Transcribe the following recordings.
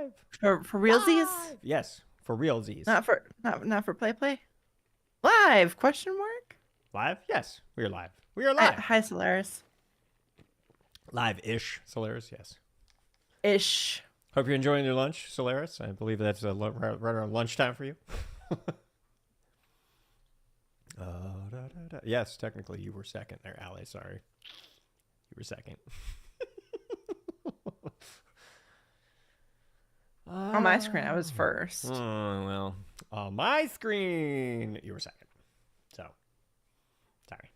live. For realsies? Live. Yes, for realsies. Not for play. Live? Question mark? Live? Yes, we are live. We are live. Hi, Solaris. Live-ish, Solaris. Yes. Ish. Hope you're enjoying your lunch, Solaris. I believe that's right around lunchtime for you. Yes, technically you were second there, Allie. Sorry. You were second. On my screen, I was first. Well, on my screen, you were second. So, sorry.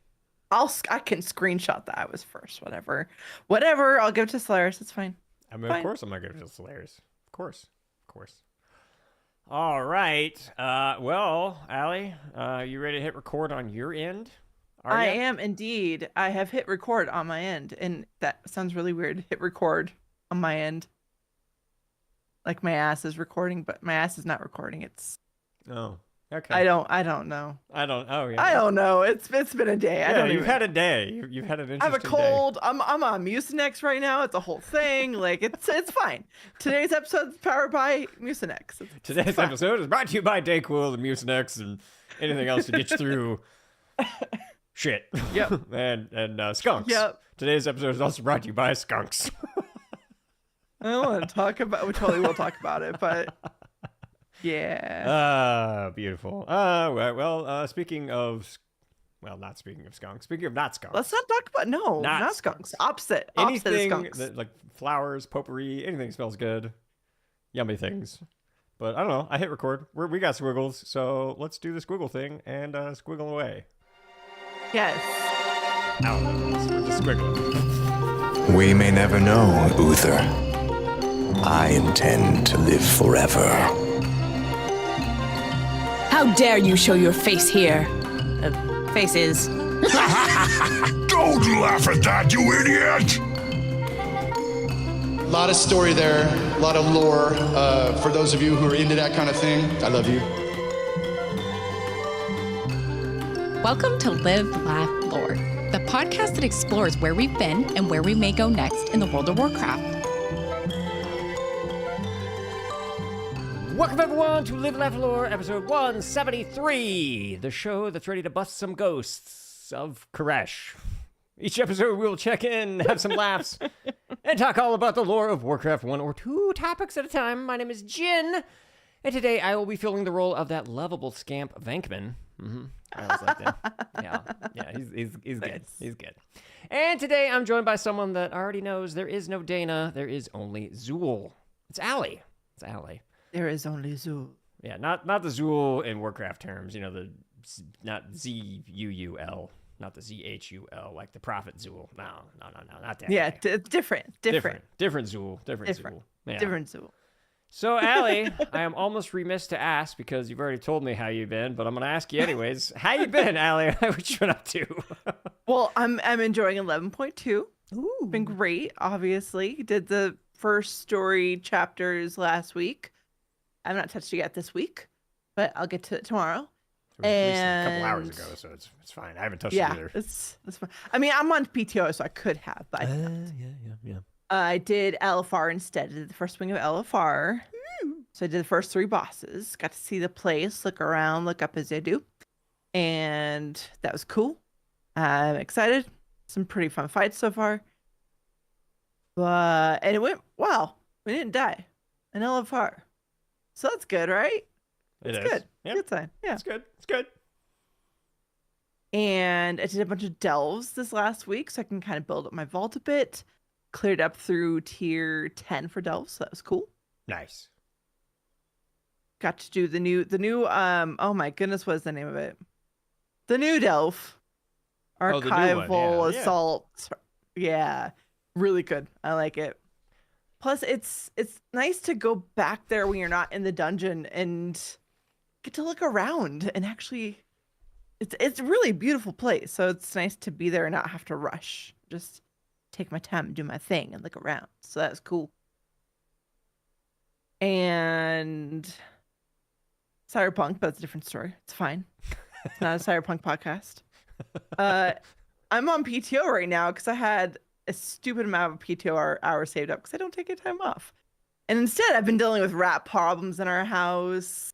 I can screenshot that I was first. Whatever. I'll give it to Solaris. It's fine. I mean, of course I'm not going to give it to Solaris. Of course. All right. Well, Allie, you ready to hit record on your end? I am indeed. I have hit record on my end, and that sounds really weird. Hit record on my end. Like my ass is recording, but my ass is not recording. It's. Oh, okay. I don't know. Oh, yeah. I don't know. It's been a day. Yeah, you've had a day. You've had an interesting day. I have a cold. Day. I'm on Mucinex right now. It's a whole thing. Like it's fine. Today's episode is powered by Mucinex. Today's episode is brought to you by Dayquil and Mucinex and anything else to get you through shit. Yep. and skunks. Yep. Today's episode is also brought to you by skunks. I don't want to talk about. We totally will talk about it, but yeah. Beautiful. Well, speaking of. Well, not speaking of skunks. Speaking of not skunks. Let's not talk about not skunks. Opposite of skunks. Like flowers, potpourri, anything smells good. Yummy things. But I don't know. I hit record. We got squiggles, so let's do the squiggle thing and squiggle away. Yes. Now we're just squiggling. We may never know, Uther. I intend to live forever. How dare you show your face here? Faces. Don't laugh at that, you idiot! A lot of story there, a lot of lore. For those of you who are into that kind of thing, I love you. Welcome to Live, Laugh, Lore, the podcast that explores where we've been and where we may go next in the world of Warcraft. Welcome everyone to Live, Laugh, Lore, episode 173, the show that's ready to bust some ghosts of Koresh. Each episode we will check in, have some laughs, and talk all about the lore of Warcraft, one or two topics at a time. My name is Jin, and today I will be filling the role of that lovable scamp Venkman. I always like that. Yeah, he's good. Nice. He's good. And today I'm joined by someone that already knows there is no Dana, there is only Zool. It's Allie. There is only Zool. Yeah, not the Zool in Warcraft terms, not Z-U-U-L, not the Z-H-U-L, like the Prophet Zool. No, not that. Yeah, way. different Zool. Different Zool. Yeah. Different Zool. So, Allie, I am almost remiss to ask because you've already told me how you've been, but I'm going to ask you anyways. How you been, Allie? What you been up to? Well, I'm enjoying 11.2. Ooh. Been great, obviously. Did the first story chapters last week. I've not touched it yet this week, but I'll get to it tomorrow. And a couple hours ago, so it's fine. I haven't touched it either. It's fine. I mean, I'm on PTO, so I could have, but I didn't. Yeah. I did LFR instead. I did the first wing of LFR. So I did the first 3 bosses. Got to see the place, look around, look up as I do. And that was cool. I'm excited. Some pretty fun fights so far. And it went well. We didn't die in LFR. So that's good, right? It's good. Yep. Good sign. Yeah. It's good. And I did a bunch of delves this last week, so I can kind of build up my vault a bit. Cleared up through tier 10 for delves, so that was cool. Nice. Got to do the new oh my goodness, what is the name of it? The new delve. Archival Assault. Yeah. Really good. I like it. Plus it's nice to go back there when you're not in the dungeon and get to look around and actually it's a really beautiful place. So it's nice to be there and not have to rush. Just take my time and do my thing and look around. So that's cool. And Cyberpunk, but it's a different story. It's fine. It's not a Cyberpunk podcast. I'm on PTO right now because I had a stupid amount of PTO hours saved up because I don't take any time off. And instead, I've been dealing with rat problems in our house.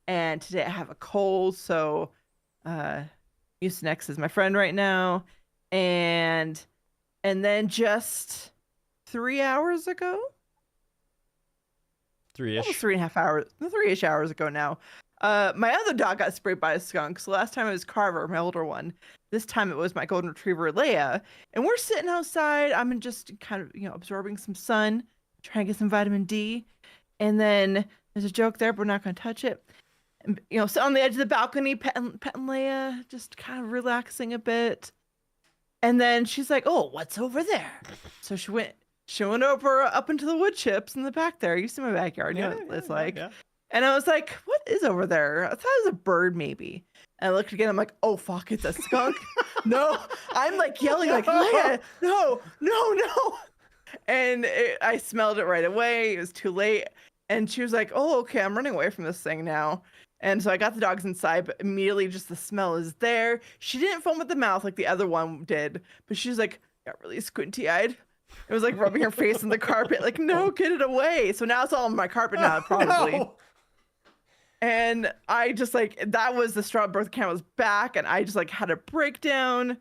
And today I have a cold, so Mucinex is my friend right now. And then just 3 hours ago, 3-ish. almost 3.5 hours, 3-ish hours ago now, my other dog got sprayed by a skunk. So last time it was Carver, my older one. This time it was my golden retriever, Leia. And we're sitting outside. I'm just kind of, absorbing some sun, trying to get some vitamin D. And then there's a joke there, but we're not going to touch it. And, sit on the edge of the balcony, petting Leia, just kind of relaxing a bit. And then she's like, "Oh, what's over there?" So she went over up into the wood chips in the back there. You see my backyard, you know what it's like. Yeah. And I was like, "What is over there?" I thought it was a bird, maybe. And I looked again. I'm like, "Oh fuck, it's a skunk!" No, I'm like yelling, like, "Leia, no!" And I smelled it right away. It was too late. And she was like, "Oh, okay, I'm running away from this thing now." And so I got the dogs inside, but immediately just the smell is there. She didn't foam at the mouth like the other one did, but she was like, got really squinty-eyed. It was like rubbing her face in the carpet, like, "No, get it away." So now it's all on my carpet now, probably. No. And I just that was the straw. Birth camera was back, and I just had a breakdown.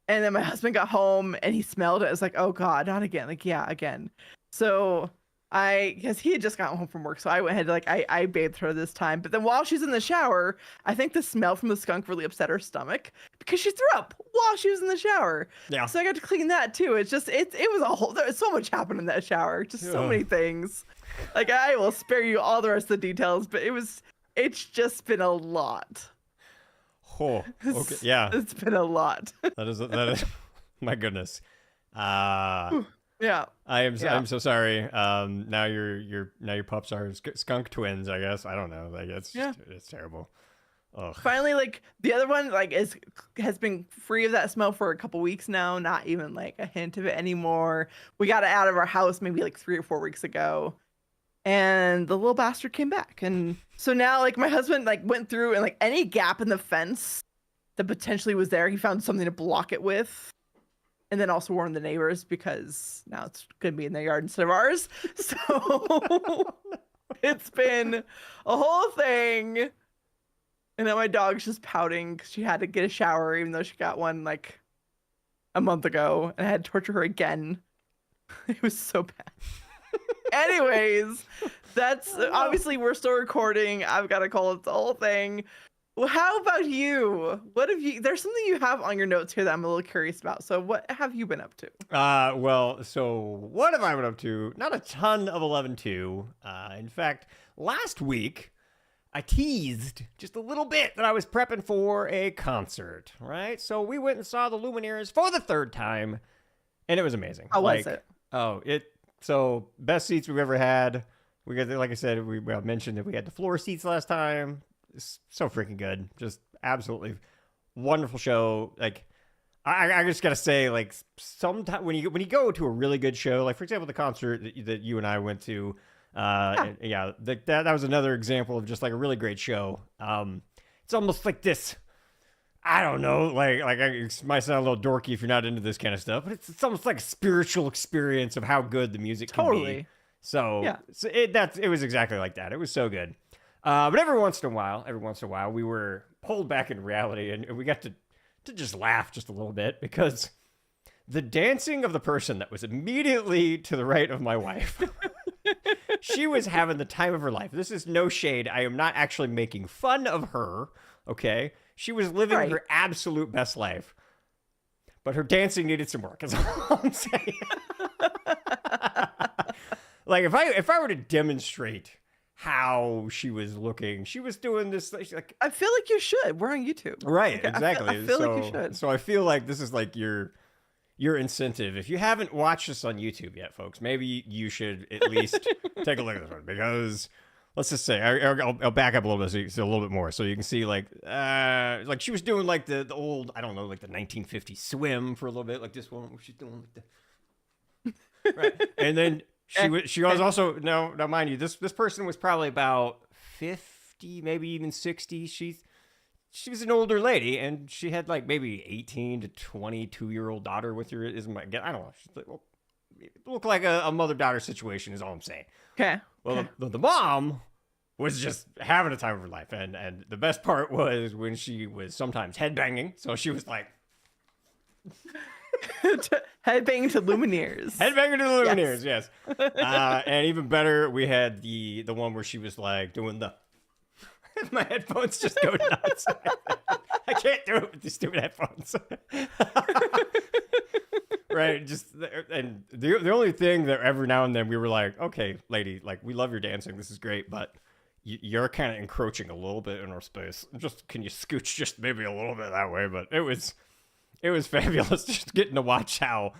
And then my husband got home and he smelled it. I was like, "Oh God, not again." Like, yeah, again. So because he had just gotten home from work, so I went ahead I bathed her this time. But then while she's in the shower, I think the smell from the skunk really upset her stomach because she threw up while she was in the shower. Yeah. So I got to clean that too. It's just it was a whole. There's so much happened in that shower. Just so many things. I will spare you all the rest of the details, but it's just been a lot. Oh, okay, yeah. It's been a lot. That is my goodness. Yeah. I'm so sorry. Now your pups are skunk twins, I guess. I don't know. It's terrible. Ugh. Finally, the other one has been free of that smell for a couple weeks now. Not even a hint of it anymore. We got it out of our house maybe 3 or 4 weeks ago, and the little bastard came back. And so now my husband went through and any gap in the fence that potentially was there, he found something to block it with. And then also warn the neighbors because now it's going to be in their yard instead of ours. So it's been a whole thing. And then my dog's just pouting because she had to get a shower, even though she got one a month ago. And I had to torture her again. It was so bad. Anyways, that's obviously we're still recording. I've got to call it the whole thing. Well, how about you? What have you? There's something you have on your notes here that I'm a little curious about. So, what have you been up to? So what have I been up to? Not a ton of 11-2. In fact, last week I teased just a little bit that I was prepping for a concert. Right? So we went and saw the Lumineers for the 3rd time, and it was amazing. How was it? So best seats we've ever had. We got, like I said, we mentioned that we had the floor seats last time. It's so freaking good. Just absolutely wonderful show. I just gotta say, sometimes when you go to a really good show, for example, the concert that you and I went to, that was another example of just a really great show. It's almost like this. I don't know, it might sound a little dorky if you're not into this kind of stuff, but it's almost like a spiritual experience of how good the music can be. So, yeah. It was exactly like that. It was so good. But every once in a while, we were pulled back into reality, and we got to just laugh just a little bit because the dancing of the person that was immediately to the right of my wife, she was having the time of her life. This is no shade. I am not actually making fun of her, okay? She was living her absolute best life, but her dancing needed some work, is all I'm saying. If I were to demonstrate how she was looking, she was doing this I feel like you should. We're on YouTube, right? Exactly. I feel like you should. So I feel like this is your incentive. If you haven't watched this on YouTube yet, folks, maybe you should at least take a look at this one, because let's just say I'll back up a little bit so you can see a little bit more, so you can see she was doing the old, I don't know, the 1950s swim for a little bit, this one where she's doing right, and then she was also now mind you, this person was probably about 50, maybe even 60. She was an older lady, and she had maybe 18 to 22-year-old daughter with her. I don't know. She's looked like a mother-daughter situation is all I'm saying. Okay. Well, the mom was just having a time of her life. And the best part was when she was sometimes headbanging. So she was like... Headbanging to Lumineers. Headbanging to the Lumineers, yes. And even better, we had the one where she was like doing the... My headphones just go nuts. I can't do it with these stupid headphones. Right, and the only thing that every now and then we were like, okay, lady, like, we love your dancing, this is great, but you're kind of encroaching a little bit in our space. Just, can you scooch just maybe a little bit that way? But it was fabulous just getting to watch how,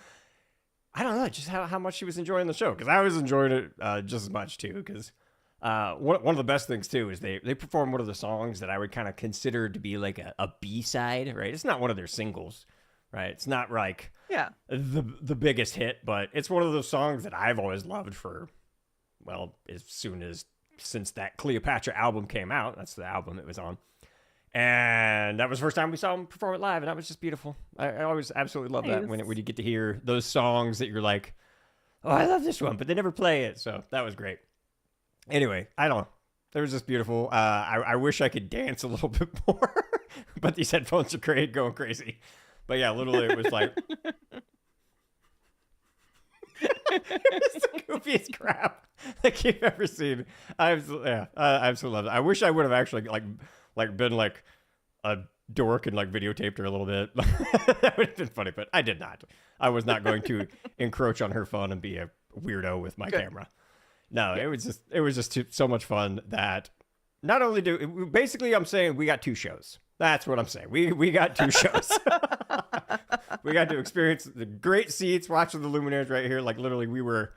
I don't know, just how much she was enjoying the show, because I was enjoying it just as much too, because one of the best things too is they performed one of the songs that I would kind of consider to be like a B-side, right? It's not one of their singles, right? It's not like the biggest hit, but it's one of those songs that I've always loved for, well, since that Cleopatra album came out. That's the album it was on. And that was the first time we saw him perform it live, and that was just beautiful. I always absolutely love that when you get to hear those songs that you're like, oh, I love this one, but they never play it. So that was great. Anyway, I don't know. It was just beautiful. I wish I could dance a little bit more, but these headphones are great, going crazy. But yeah, literally it was like... It's the goofiest crap like you've ever seen. I absolutely love it. I wish I would have actually like been like a dork and like videotaped her a little bit. That would have been funny, but I did not. I was not going to encroach on her fun and be a weirdo with my camera. No, it was just so much fun that not only basically I'm saying we got two shows. That's what I'm saying. We got two shows. We got to experience the great seats, watching the Lumineers right here. Like literally we were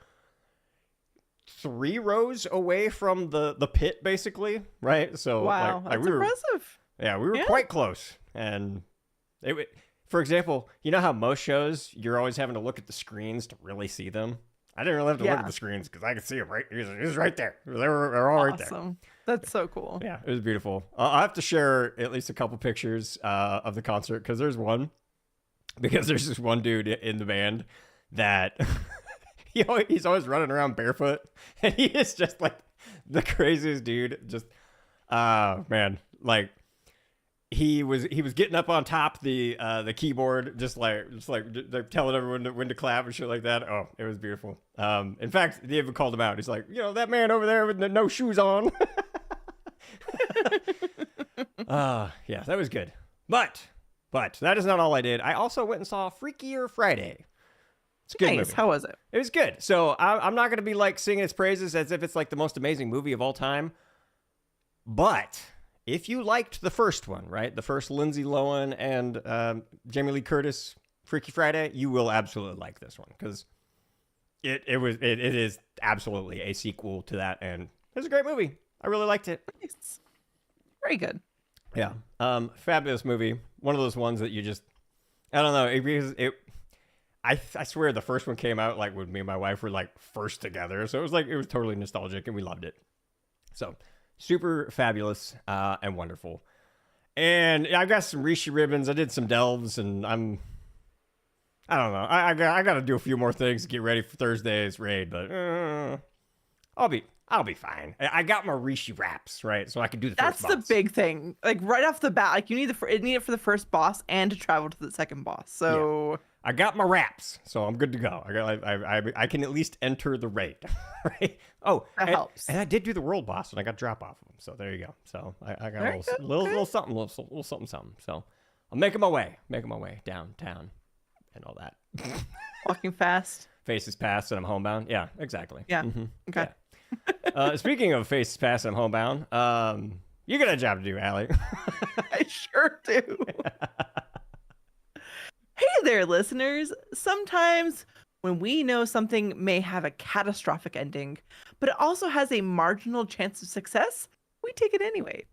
3 rows away from the pit basically, right? So wow, that's impressive. We were quite close. And for example, you know how most shows you're always having to look at the screens to really see them? I didn't really have to look at the screens because I could see them right. It was right there. They're all right there. That's so cool. Yeah, it was beautiful. I'll have to share at least a couple pictures of the concert because there's this one dude in the band that he's always running around barefoot, and he is just like the craziest dude. Just man, like he was getting up on top the keyboard, just like they're telling everyone when to clap and shit like that. Oh, it was beautiful. In fact, they even called him out. He's like, that man over there with no shoes on. Yeah, that was good. But that is not all I did. I also went and saw Freakier Friday. It's a good movie. How was it? It was good. So I'm not going to be like singing its praises as if it's like the most amazing movie of all time. But if you liked the first one, right? The first Lindsay Lohan and Jamie Lee Curtis Freaky Friday, you will absolutely like this one because it is absolutely a sequel to that, and it was a great movie. I really liked it. Nice. Very good. Yeah. Fabulous movie. One of those ones that you just, I don't know. I swear the first one came out like when me and my wife were like first together. So it was totally nostalgic and we loved it. So super fabulous and wonderful. And I got some Rishi ribbons. I did some delves and I don't know. I got to do a few more things to get ready for Thursday's raid, but I'll be fine. I got my Rishi wraps, right? So I can do the first boss. That's the big thing. Like right off the bat, like you need it for the first boss and to travel to the second boss. So I got my wraps, so I'm good to go. I can at least enter the raid, right? Oh, that helps. And I did do the world boss, and I got drop off of them. So there you go. So I got a little something. So I'm making my way downtown, and all that. Walking fast. Faces past, and I'm homebound. Yeah, exactly. Yeah. Mm-hmm. Okay. Yeah. Speaking of faces past and homebound, you got a job to do, Allie. I sure do. Hey there, listeners. Sometimes when we know something may have a catastrophic ending, but it also has a marginal chance of success, we take it anyway.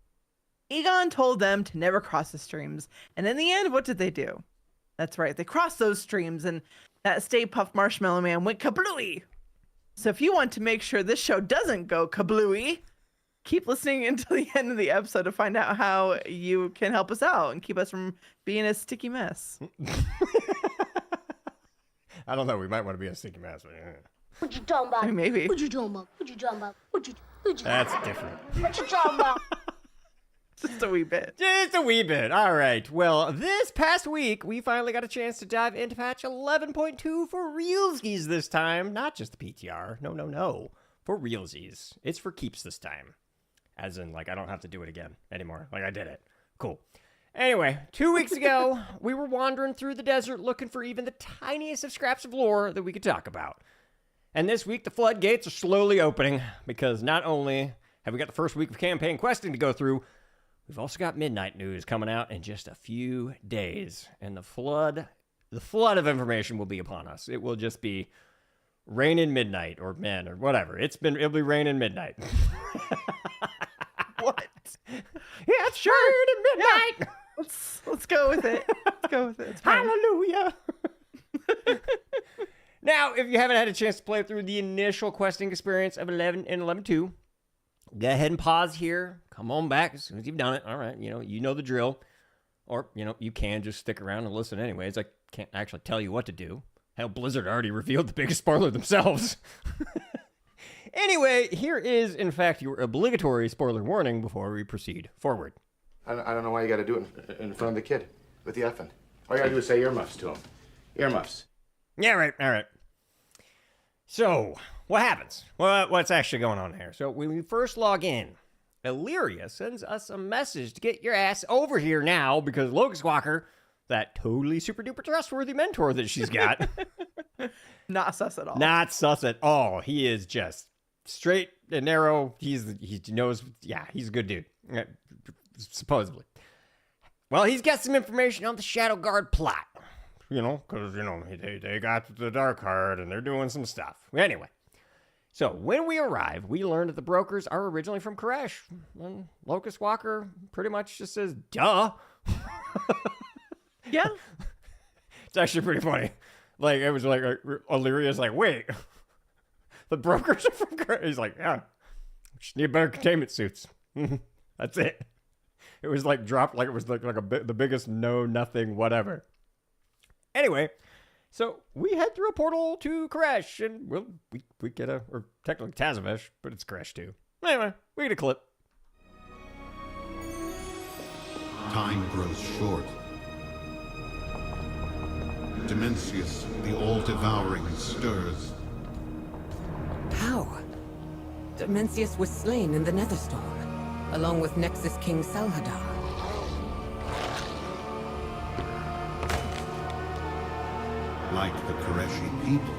Egon told them to never cross the streams, and in the end, what did they do? That's right, they crossed those streams, and that Stay Puft Marshmallow Man went kablooey. So if you want to make sure this show doesn't go kablooey, keep listening until the end of the episode to find out how you can help us out and keep us from being a sticky mess. I don't know. We might want to be a stinky mouse. But, What you talking about? Maybe. What you talking about? What you talking about? What you That's different. What you talking about? Just a wee bit. Just a wee bit. All right. Well, this past week, we finally got a chance to dive into patch 11.2 for realsies this time. Not just the PTR. No. For realsies. It's for keeps this time. As in, like, I don't have to do it again anymore. Like, I did it. Cool. Anyway, 2 weeks ago, we were wandering through the desert looking for even the tiniest of scraps of lore that we could talk about. And this week, the floodgates are slowly opening, because not only have we got the first week of campaign questing to go through, we've also got Midnight News coming out in just a few days. And the flood of information will be upon us. It will just be raining midnight, or men, or whatever. It'll be raining midnight. What? Yeah, it's sure raining midnight. Yeah. Let's go with it. Let's go with it. It's fine. Hallelujah. Now, if you haven't had a chance to play through the initial questing experience of 11 and 11.2, go ahead and pause here. Come on back as soon as you've done it. All right, you know the drill. Or, you can just stick around and listen anyways. I can't actually tell you what to do. Hell, Blizzard already revealed the biggest spoiler themselves. Anyway, here is, in fact, your obligatory spoiler warning before we proceed forward. I don't know why you got to do it in front of the kid with the effing. All you got to do is say earmuffs to him. Earmuffs. Yeah, right. All right. So, what happens? What's actually going on here? So, when we first log in, Illyria sends us a message to get your ass over here now because Locust Walker, that totally super duper trustworthy mentor that she's got, Not sus at all. not sus at all. He is just straight and narrow. He knows, he's a good dude, supposedly. Well, he's got some information on the Shadow Guard plot. Because, they got the Dark Heart and they're doing some stuff. Anyway, so when we arrive, we learn that the brokers are originally from Koresh. And Locust Walker pretty much just says, duh. Yeah. It's actually pretty funny. Like, it was like, Illyria's like, wait, the brokers are from Koresh? He's like, yeah, just need better containment suits. That's it. It was like dropped like it was like the biggest nothing, whatever. Anyway, so we head through a portal to Koresh, and we get or technically Tazavesh, but it's Koresh too. Anyway, we get a clip. Time grows short. Dimensius, the all-devouring, stirs. How? Dimensius was slain in the Netherstorm, along with Nexus King Salhadar. Like the Koreshi people,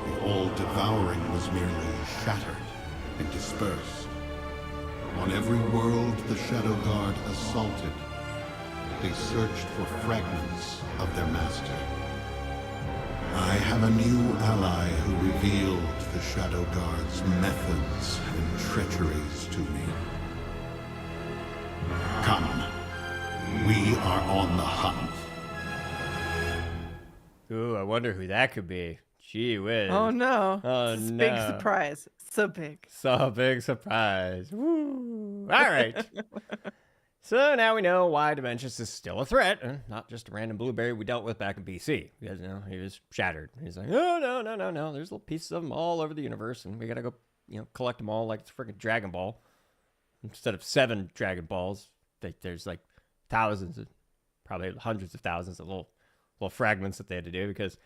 the all-devouring was merely shattered and dispersed. On every world the Shadow Guard assaulted, they searched for fragments of their master. I have a new ally who revealed the Shadow Guard's methods and treacheries to me. Come, we are on the hunt. Ooh, I wonder who that could be. Gee whiz. Oh no. Oh It's a no. big surprise. So big. So big surprise. Woo. All right. So now we know why Dimensions is still a threat, and not just a random blueberry we dealt with back in BC. Because, he was shattered. He's like, oh, no. There's little pieces of them all over the universe, and we gotta go, collect them all like it's freaking Dragon Ball. Instead of 7 Dragon Balls, there's like thousands, probably hundreds of thousands of little fragments that they had to do. Because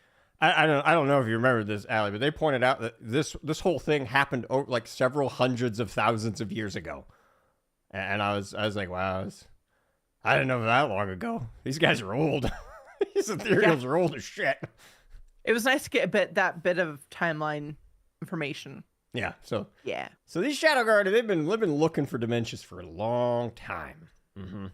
I don't know if you remember this, Allie, but they pointed out that this whole thing happened over like several hundreds of thousands of years ago. And I was like, wow, I didn't know that long ago. These guys are old. These ethereals are old as shit. It was nice to get that bit of timeline information. Yeah. So these Shadow Guard, they've been looking for Dimensions for a long time. Mm-hmm.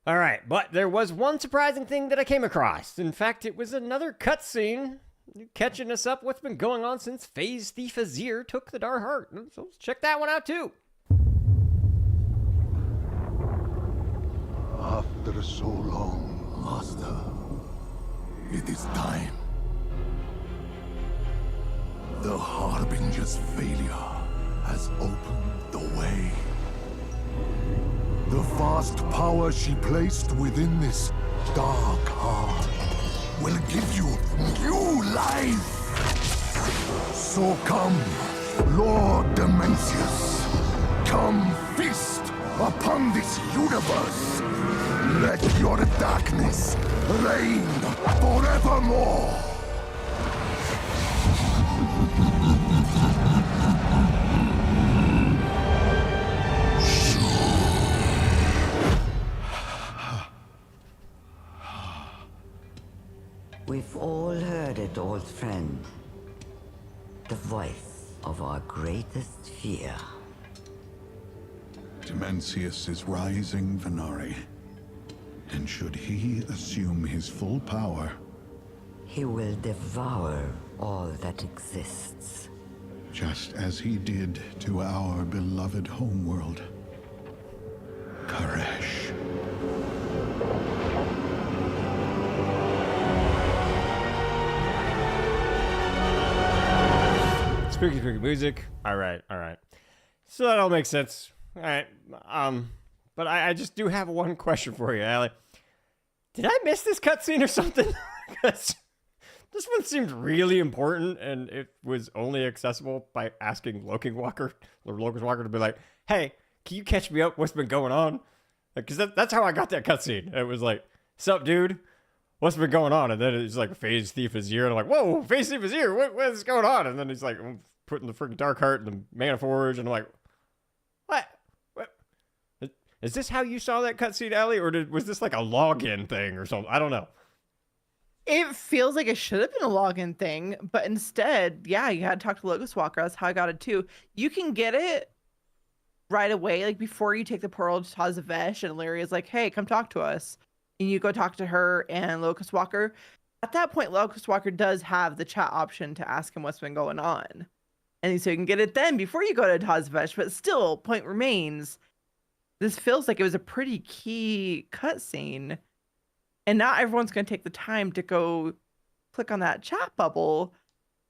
All right, but there was one surprising thing that I came across. In fact, it was another cutscene catching us up what's been going on since Phase Thief Azir took the Dark Heart. So let's check that one out too. After so long, Master, it is time. The Harbinger's failure has opened the way. The vast power she placed within this dark heart will give you new life. So come, Lord Dimensius. Come feast upon this universe. Let your darkness reign forevermore. We've all heard it, old friend. The voice of our greatest fear. Dimensius is rising, Venari. And should he assume his full power, he will devour all that exists. Just as he did to our beloved homeworld, Koresh. Spooky music. All right. So that all makes sense. All right. But I just do have one question for you, Allie. Did I miss this cutscene or something? Because this one seemed really important, and it was only accessible by asking Locust Walker to be like, "Hey, can you catch me up? What's been going on?" Because that's how I got that cutscene. It was like, "Sup, dude? What's been going on?" And then it's like, Phase Thief is here. And I'm like, "Whoa, Phase Thief is here. What is going on?" And then he's like, putting the freaking Dark Heart and the Mana Forge. And I'm like, what? Is this how you saw that cutscene, Allie? Or was this like a login thing or something? I don't know. It feels like it should have been a login thing. But instead, yeah, you had to talk to Locust Walker. That's how I got it too. You can get it right away. Like before you take the portal to Tazavesh and Larry is like, hey, come talk to us. And you go talk to her and Locust Walker. At that point, Locust Walker does have the chat option to ask him what's been going on. And so you can get it then before you go to Tazavesh. But still, point remains, this feels like it was a pretty key cutscene. And not everyone's going to take the time to go click on that chat bubble.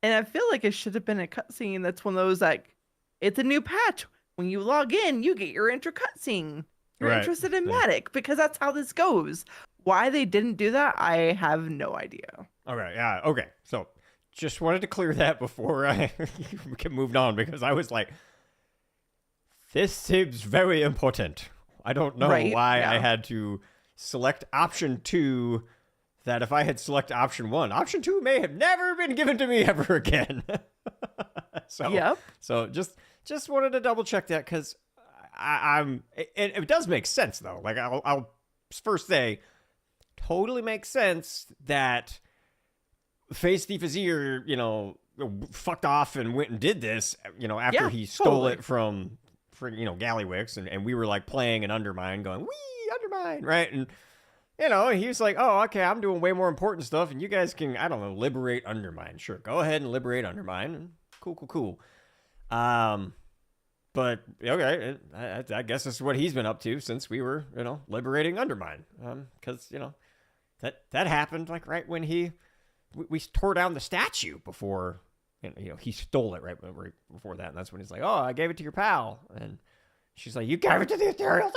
And I feel like it should have been a cutscene that's one of those, like, it's a new patch. When you log in, you get your intro cutscene. You're interested in Matic because that's how this goes. Why they didn't do that, I have no idea. Okay, yeah, okay. So just wanted to clear that before I get moved on because I was like, this seems very important. I don't know why I had to select option 2 that if I had selected option 1, option 2 may have never been given to me ever again. So just wanted to double check that because it does make sense though. Like I'll first say, totally makes sense that Phase Thief Azir, fucked off and went and did this, after he stole it from Gallywix, and we were like playing an Undermine, going, wee, Undermine, right? And he was like, oh, okay, I'm doing way more important stuff, and you guys can, I don't know, liberate Undermine. Sure, go ahead and liberate Undermine, and cool. But okay, I guess this is what he's been up to since we were, liberating Undermine. Because that happened like right when we tore down the statue before, he stole it right before that, and that's when he's like, oh, I gave it to your pal, and she's like, you gave it to the Ethereals,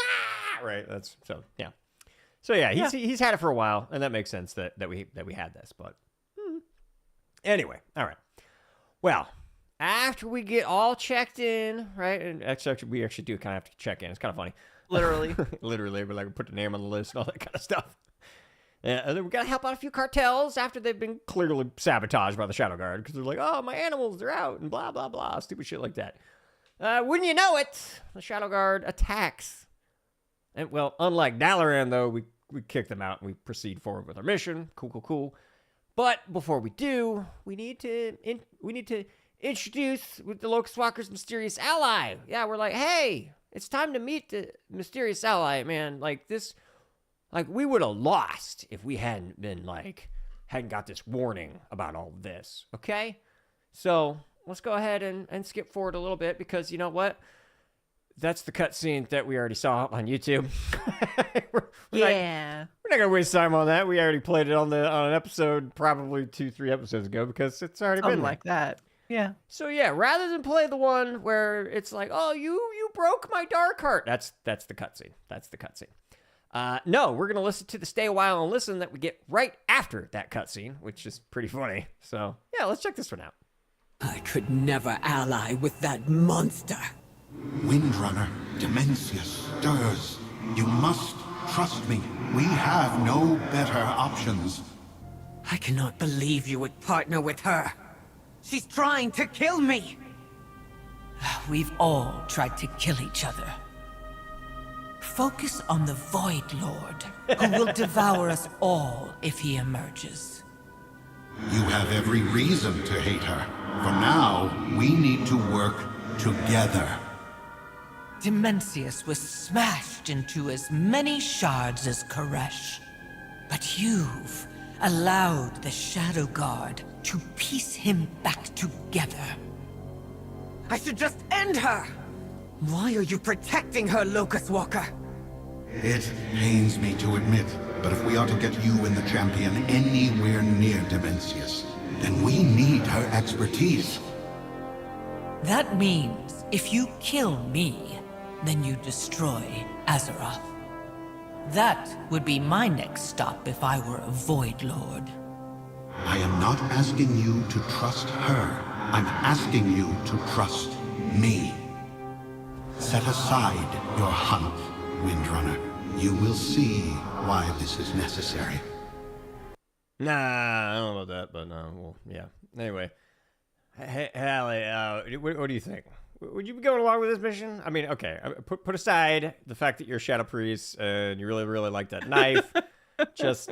right? That's so yeah. He's had it for a while, and that makes sense that we had this, but anyway, all right, well. After we get all checked in, right? And actually, we actually do kind of have to check in. It's kind of funny. Literally. Literally. We're like, we put the name on the list and all that kind of stuff. And then we got to help out a few cartels after they've been clearly sabotaged by the Shadow Guard. Because they're like, oh, my animals, they're out. And blah, blah, blah. Stupid shit like that. Wouldn't you know it, the Shadow Guard attacks. And, well, unlike Dalaran, though, we kick them out and we proceed forward with our mission. Cool. But before we do, we need to introduce with the Locust Walker's mysterious ally. Yeah, we're like, hey, it's time to meet the mysterious ally, man. Like this, like we would have lost if we hadn't got this warning about all of this. Okay, so let's go ahead and skip forward a little bit because you know what? That's the cutscene that we already saw on YouTube. we're not gonna waste time on that. We already played it on an episode probably 2-3 episodes ago because it's already been like that. Yeah. So yeah, rather than play the one where it's like, oh, you broke my Dark Heart. That's the cutscene. No, we're going to listen to the Stay a While and Listen that we get right after that cutscene, which is pretty funny. So, yeah, let's check this one out. I could never ally with that monster. Windrunner, Dimensius stirs. You must trust me. We have no better options. I cannot believe you would partner with her. She's trying to kill me. We've all tried to kill each other. Focus on the Void Lord, who will devour us all if he emerges. You have every reason to hate her. For now, we need to work together. Dimensius was smashed into as many shards as Koresh. But you've allowed the Shadow Guard to piece him back together. I should just end her! Why are you protecting her, Locust Walker? It pains me to admit, but if we are to get you and the champion anywhere near Dimensius, then we need her expertise. That means if you kill me, then you destroy Azeroth. That would be my next stop if I were a Void Lord. I am not asking you to trust her. I'm asking you to trust me. Set aside your hunt, Windrunner. You will see why this is necessary. Nah, I don't know about that, but well, yeah. Anyway, hey, Hallie, what do you think? Would you be going along with this mission? I mean, okay, put aside the fact that you're a Shadow Priest and you really, really like that knife. just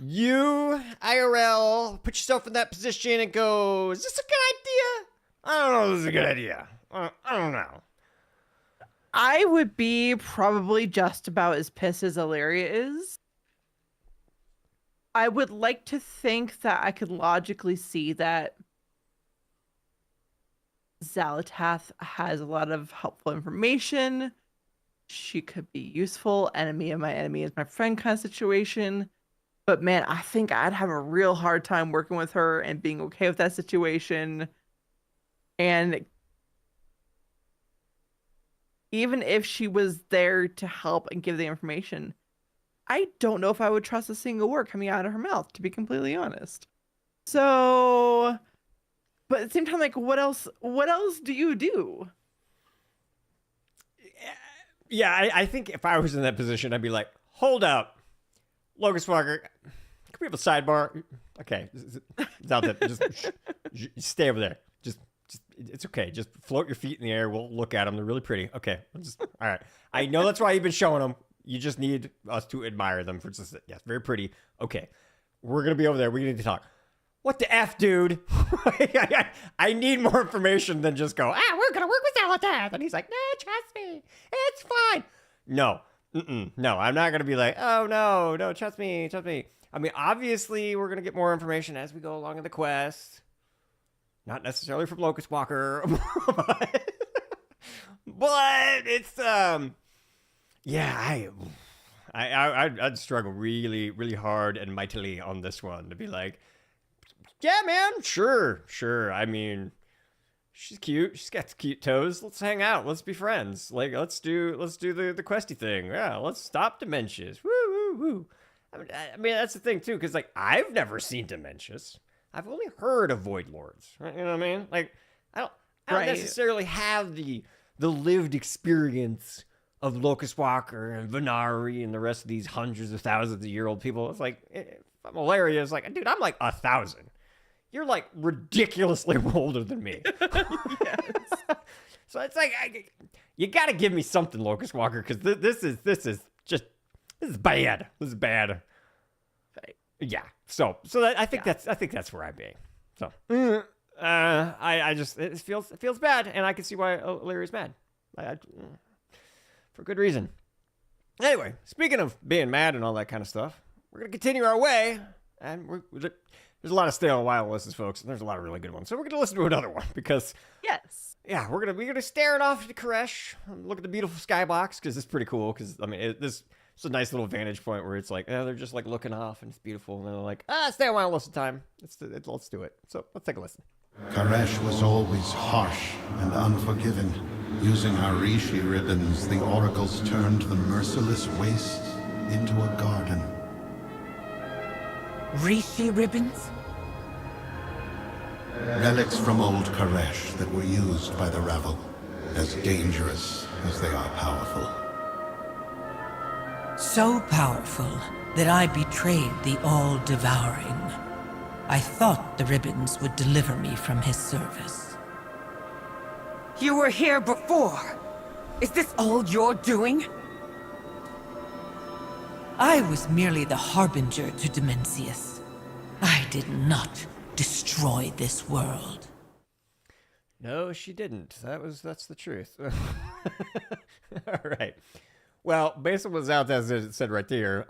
you, IRL, put yourself in that position and go, is this a good idea? I don't know if this is a good idea. I don't know. I would be probably just about as pissed as Illyria is. I would like to think that I could logically see that Xalatath has a lot of helpful information. She could be useful. Enemy of my enemy is my friend kind of situation. But man, I think I'd have a real hard time working with her and being okay with that situation. And even if she was there to help and give the information, I don't know if I would trust a single word coming out of her mouth, to be completely honest. So, but at the same time, like, what else do you do? Yeah, I think if I was in that position, I'd be like, hold up, Locust Walker, can we have a sidebar? Okay, it's out there. Just stay over there. Just, it's okay. Just float your feet in the air. We'll look at them. They're really pretty. Okay, all right. I know that's why you've been showing them. You just need us to admire them for just, yes, very pretty. Okay, we're gonna be over there. We need to talk. What the F, dude? I need more information than just go, we're gonna work with Xalatath. And he's like, no, trust me. It's fine. No, no, I'm not gonna be like, oh, no, trust me. I mean, obviously, we're gonna get more information as we go along in the quest. Not necessarily from Locust Walker, but it's, yeah, I'd struggle really, really hard and mightily on this one to be like, yeah, man, sure. I mean, she's cute. She's got cute toes. Let's hang out. Let's be friends. Like, let's do the questy thing. Yeah, let's stop Dementius. Woo. I mean, that's the thing too, because like I've never seen Dementius. I've only heard of Void Lords. Right? You know what I mean? Like, I don't necessarily have the lived experience of Locust Walker and Venari and the rest of these hundreds of thousands of year-old people. It's like, if I'm Illyria, it's like, dude, I'm like 1,000. You're like ridiculously older than me. Yes. So it's like, you got to give me something, Locust Walker, because this is bad. This is bad. Yeah. So that I think that's where I'm being. So I just it feels bad, and I can see why Illyria's mad. For good reason. Anyway, speaking of being mad and all that kind of stuff, we're gonna continue our way, and there's a lot of stay on wild lists, folks, and there's a lot of really good ones. So we're gonna listen to another one because we're gonna stare it off to Koresh, look at the beautiful skybox because it's pretty cool. Because I mean, this is a nice little vantage point where it's like, they're just like looking off and it's beautiful, and then they're like, stay on wild list time. Let's do it. So let's take a listen. Koresh was always harsh and unforgiving. Using our Rishi ribbons, the oracles turned the merciless wastes into a garden. Rishi ribbons? Relics from old Koresh that were used by the rabble, as dangerous as they are powerful. So powerful that I betrayed the All-Devouring. I thought the ribbons would deliver me from his service. You were here before. Is this all you're doing? I was merely the harbinger to Dimensius. I did not destroy this world. No, she didn't. That's the truth. All right. Well, based on what's out there, as it said right there,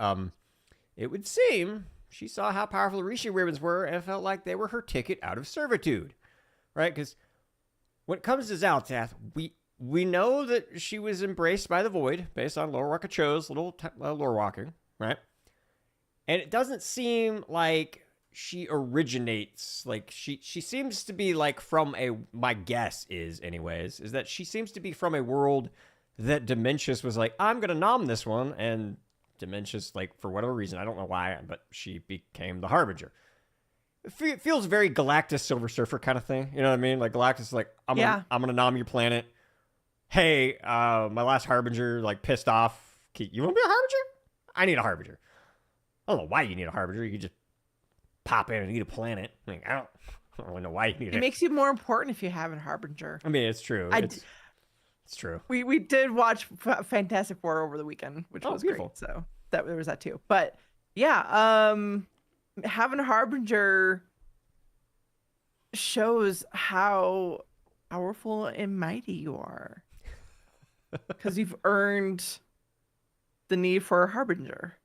it would seem she saw how powerful the Rishi ribbons were and felt like they were her ticket out of servitude, right? Because when it comes to Zaltath, we know that she was embraced by the Void based on Lore Walker Cho's little lore walking, right? And it doesn't seem like she originates, like she seems to be like from my guess is anyways, is that she seems to be from a world that Dimensius was like, I'm going to nom this one, and Dimensius, like, for whatever reason, I don't know why, but she became the Harbinger. It feels very Galactus Silver Surfer kind of thing, you know what I mean? Like, Galactus is like, I'm gonna nom your planet. Hey, my last Harbinger, like, pissed off. You want to be a Harbinger? I need a Harbinger. I don't know why you need a Harbinger. You can just pop in and eat a planet. Like, I don't really know why you need it. It makes you more important if you have a Harbinger. I mean, it's true. It's true. We did watch Fantastic Four over the weekend, which was beautiful. Great. So there was that too. But yeah, having a Harbinger shows how powerful and mighty you are, because you've earned the need for a Harbinger,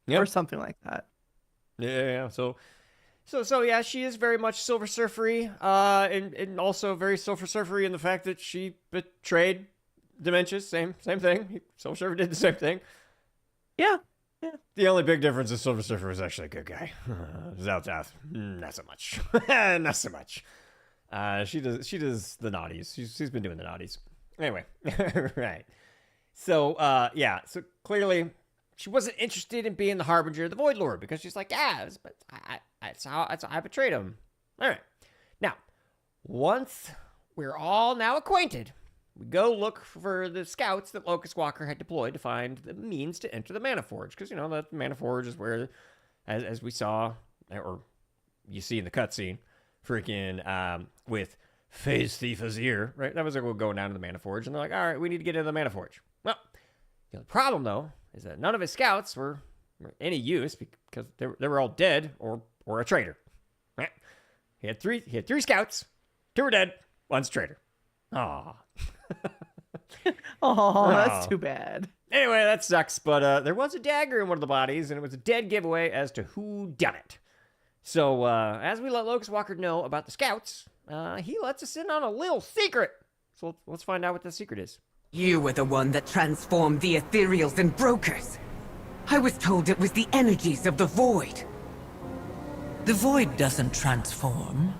or something like that. Yeah. So yeah, she is very much Silver Surfery, and also very Silver Surfery in the fact that she betrayed Dimensius. Same thing. Silver Surfer did the same thing. Yeah. The only big difference is Silver Surfer was actually a good guy. Zaltath, not so much. Not so much. She does the naughties. She's been doing the naughties. Anyway, right. So so clearly she wasn't interested in being the Harbinger of the Void Lord because she's like, but I betrayed him. All right. Now, once we're all now acquainted, we go look for the scouts that Locust Walker had deployed to find the means to enter the Mana Forge. Because, you know, the Mana Forge is where, as we saw, or you see in the cutscene, freaking with Phase Thief Azir, right? That was like, we're going down to the Mana Forge. And they're like, all right, we need to get into the Mana Forge. Well, the only problem, though, is that none of his scouts were any use because they were all dead or a traitor. Right? He had three scouts, 2 were dead, 1's a traitor. Aw. Oh, that's too bad. Anyway, that sucks. But there was a dagger in one of the bodies, and it was a dead giveaway as to who done it. So as we let Locust Walker know about the scouts, he lets us in on a little secret. So let's find out what the secret is. You were the one that transformed the ethereals and brokers. I was told it was the energies of the Void. The Void doesn't transform.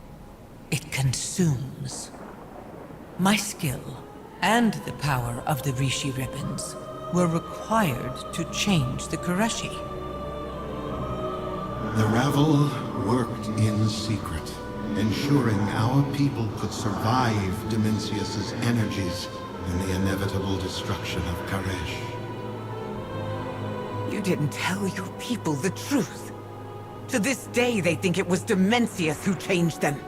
It consumes. My skill and the power of the Rishi ribbons were required to change the Koreshi. The rabble worked in secret, ensuring our people could survive Dimensius's energies and the inevitable destruction of Koresh. You didn't tell your people the truth. To this day, they think it was Dimensius who changed them.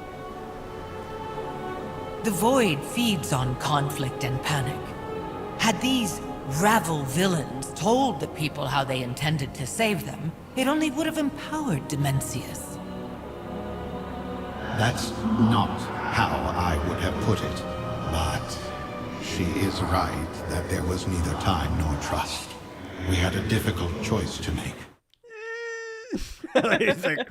The Void feeds on conflict and panic. Had these rabble villains told the people how they intended to save them, it only would have empowered Dimensius. That's not how I would have put it, but she is right that there was neither time nor trust. We had a difficult choice to make. He's like,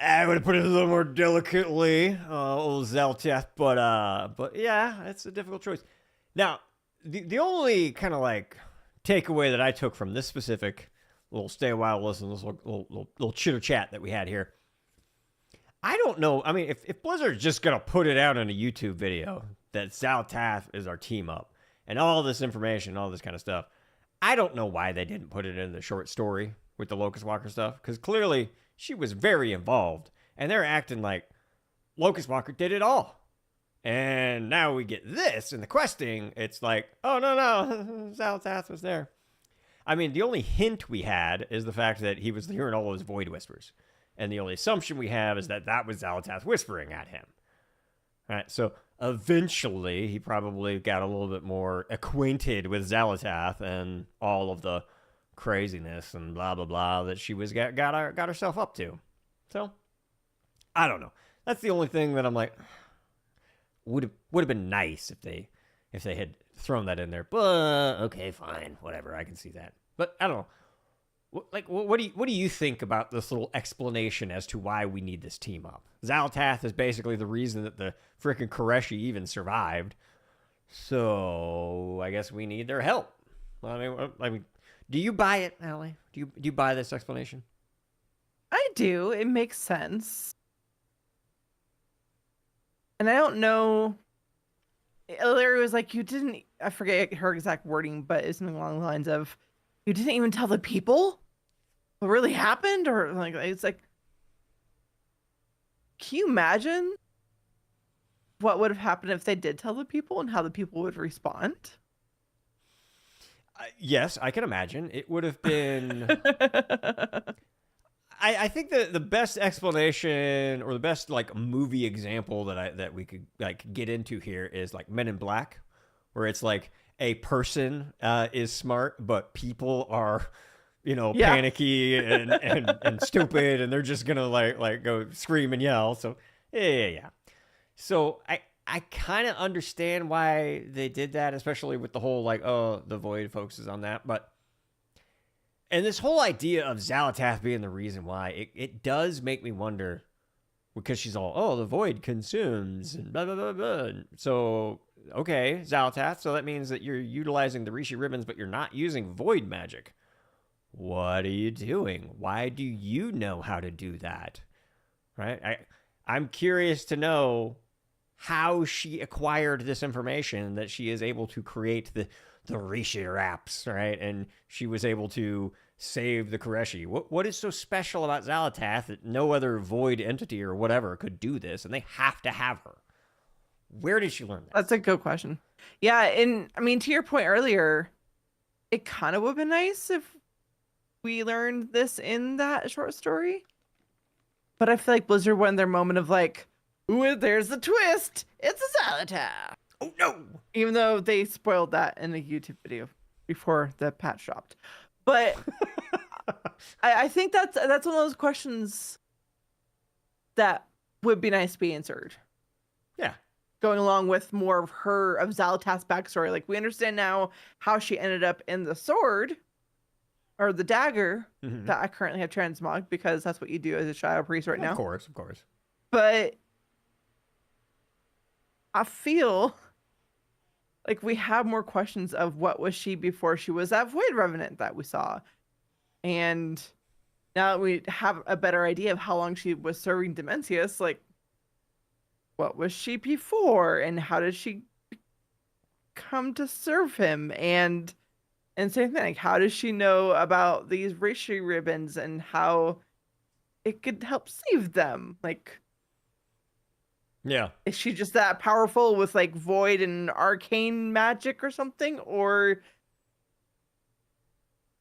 I would have put it a little more delicately, old Zaltath, but yeah, it's a difficult choice. Now, the only kind of like takeaway that I took from this specific little stay a while listen, this little chitter chat that we had here, I don't know. I mean, if Blizzard's just gonna put it out in a YouTube video, that Zaltath is our team up, and all this information, all this kind of stuff. I don't know why they didn't put it in the short story with the Locust Walker stuff, because clearly she was very involved, and they're acting like Locust Walker did it all. And now we get this in the questing. It's like, oh, no, Zaltath was there. I mean, the only hint we had is the fact that he was hearing all those void whispers. And the only assumption we have is that that was Zaltath whispering at him. All right, so eventually he probably got a little bit more acquainted with Zalatath and all of the craziness and blah, blah, blah that she was got herself up to. So, I don't know. That's the only thing that I'm like, would have been nice if they had thrown that in there. But okay, fine, whatever. I can see that. But I don't know. What do you think about this little explanation as to why we need this team up? Zaltath is basically the reason that the frickin' Koreshi even survived. So I guess we need their help. I mean, do you buy it, Allie? Do you buy this explanation? I do. It makes sense. And I don't know. Larry was like, I forget her exact wording, but it's something along the lines of, you didn't even tell the people what really happened? Or like, it's like, can you imagine what would have happened if they did tell the people and how the people would respond? Yes, I can imagine. It would have been... I think the best explanation or the best like movie example that we could like get into here is like Men in Black, where it's like a person is smart, but people are, panicky and stupid, and they're just gonna like go scream and yell. So yeah. So I kind of understand why they did that, especially with the whole like, oh, the Void focuses on that, but. And this whole idea of Zalatath being the reason why, it does make me wonder, because she's all, oh, the Void consumes, and blah, blah, blah, blah. So, okay, Zalatath, so that means that you're utilizing the Rishi ribbons, but you're not using Void magic. What are you doing? Why do you know how to do that? Right? I'm curious to know how she acquired this information that she is able to create the Rishi wraps, right? And she was able to save the Koreshi. What is so special about Zalatath that no other Void entity or whatever could do this, and they have to have her? Where did she learn that? That's a good question. Yeah, and I mean, to your point earlier, it kind of would have been nice if we learned this in that short story. But I feel like Blizzard went in their moment of like, ooh, there's the twist. It's a Zalatath. Oh no! Even though they spoiled that in the YouTube video before the patch dropped, but I think that's one of those questions that would be nice to be answered. Yeah, going along with more of Zalatath's backstory. Like we understand now how she ended up in the sword or the dagger that I currently have transmogged, because that's what you do as a Shadow Priest right now. Of course. But I feel like we have more questions of what was she before she was that Void Revenant that we saw. And now that we have a better idea of how long she was serving Dimensius, like, what was she before? And how did she come to serve him? And same thing, like, how does she know about these Rishi ribbons and how it could help save them? Like... Yeah. Is she just that powerful with like void and arcane magic or something? Or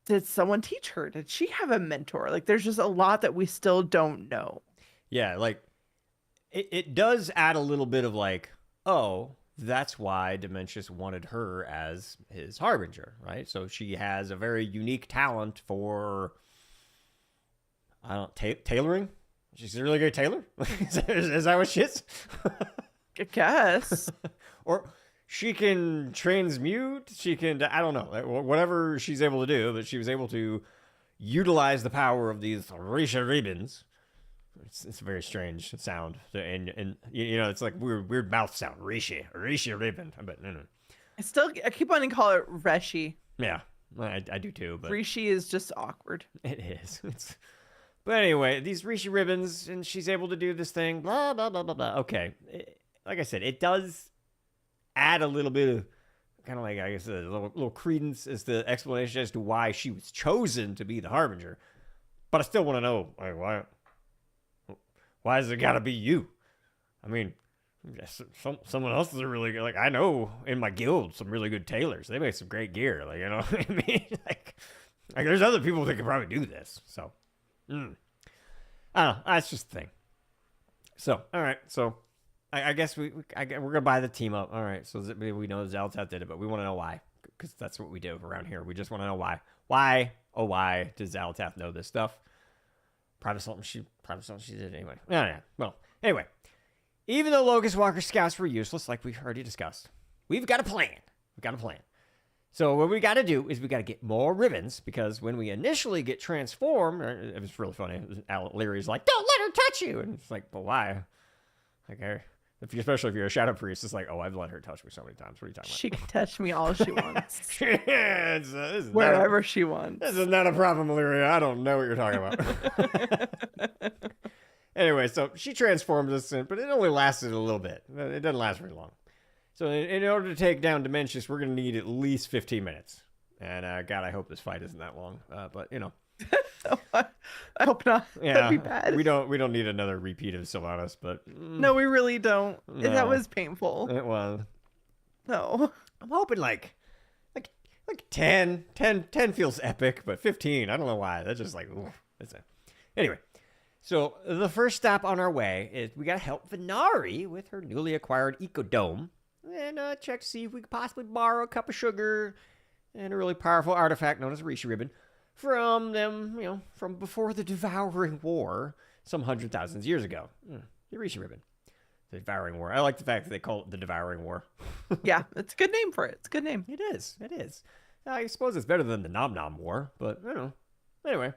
did someone teach her? Did she have a mentor? Like there's just a lot that we still don't know. Yeah, like it does add a little bit of like, oh, that's why Dimensius wanted her as his harbinger, right? So she has a very unique talent for, tailoring. She's a really good tailor? Is that what she is? I guess. Or she can transmute. She can, I don't know, whatever she's able to do, but she was able to utilize the power of these Rishi ribbons. It's a very strange sound. And it's like weird mouth sound. Rishi ribbon. But no. I keep wanting to call it Reshi. Yeah, I do too. But Rishi is just awkward. It is. But anyway, these Rishi ribbons, and she's able to do this thing, blah, blah, blah, blah, blah. Okay. Like I said, it does add a little bit of kind of like, I guess, a little credence as the explanation as to why she was chosen to be the Harbinger. But I still want to know, like, why has it got to be you? I mean, someone else is a really good, like, I know in my guild some really good tailors. They make some great gear. Like, you know what I mean? Like there's other people that could probably do this. So, I don't know. That's just the thing. So, all right. So, I guess we're going to buy the team up. All right. So, we know Xal'atath did it, but we want to know why. Because that's what we do around here. We just want to know why. Why does Xal'atath know this stuff? Probably something she did anyway. Yeah. Well, anyway. Even though Locust Walker scouts were useless, like we've already discussed, we've got a plan. So what we got to do is we got to get more ribbons, because when we initially get transformed, it was really funny. Leary's like, "Don't let her touch you," and it's like, "But why?" Like, especially if you're a shadow priest, it's like, "Oh, I've let her touch me so many times. What are you talking about?" She can touch me all she wants. This Wherever she wants. This is not a problem, Leary. I don't know what you're talking about. Anyway, so she transforms us, but it only lasted a little bit. It doesn't last very long. So in order to take down Dimensius, we're going to need at least 15 minutes. And God, I hope this fight isn't that long. But, you know. I hope not. Yeah, that'd be bad. We don't need another repeat of Sylvanas, but... No, we really don't. No. That was painful. It was. No. I'm hoping like 10 feels epic, but 15, I don't know why. That's just like, ooh. Anyway. So, the first stop on our way is we got to help Venari with her newly acquired Ecodome and check to see if we could possibly borrow a cup of sugar and a really powerful artifact known as a Rishi Ribbon from them, you know, from before the Devouring War some 100,000 years ago. The Rishi Ribbon. The Devouring War. I like the fact that they call it the Devouring War. Yeah, it's a good name for it. It's a good name. It is. I suppose it's better than the Nom Nom War, but, I don't know. Anyway.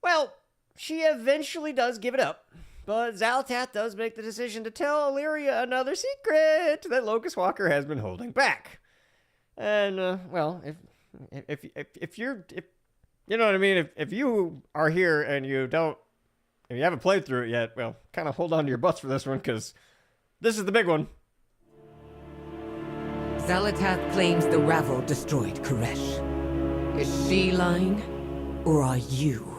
Well... She eventually does give it up, but Xal'atath does make the decision to tell Illyria another secret that Locust Walker has been holding back. And well, if you know what I mean, if you are here and you haven't played through it yet, well, kind of hold on to your butts for this one, because this is the big one. Xal'atath claims the Ravel destroyed Koresh. Is she lying, or are you?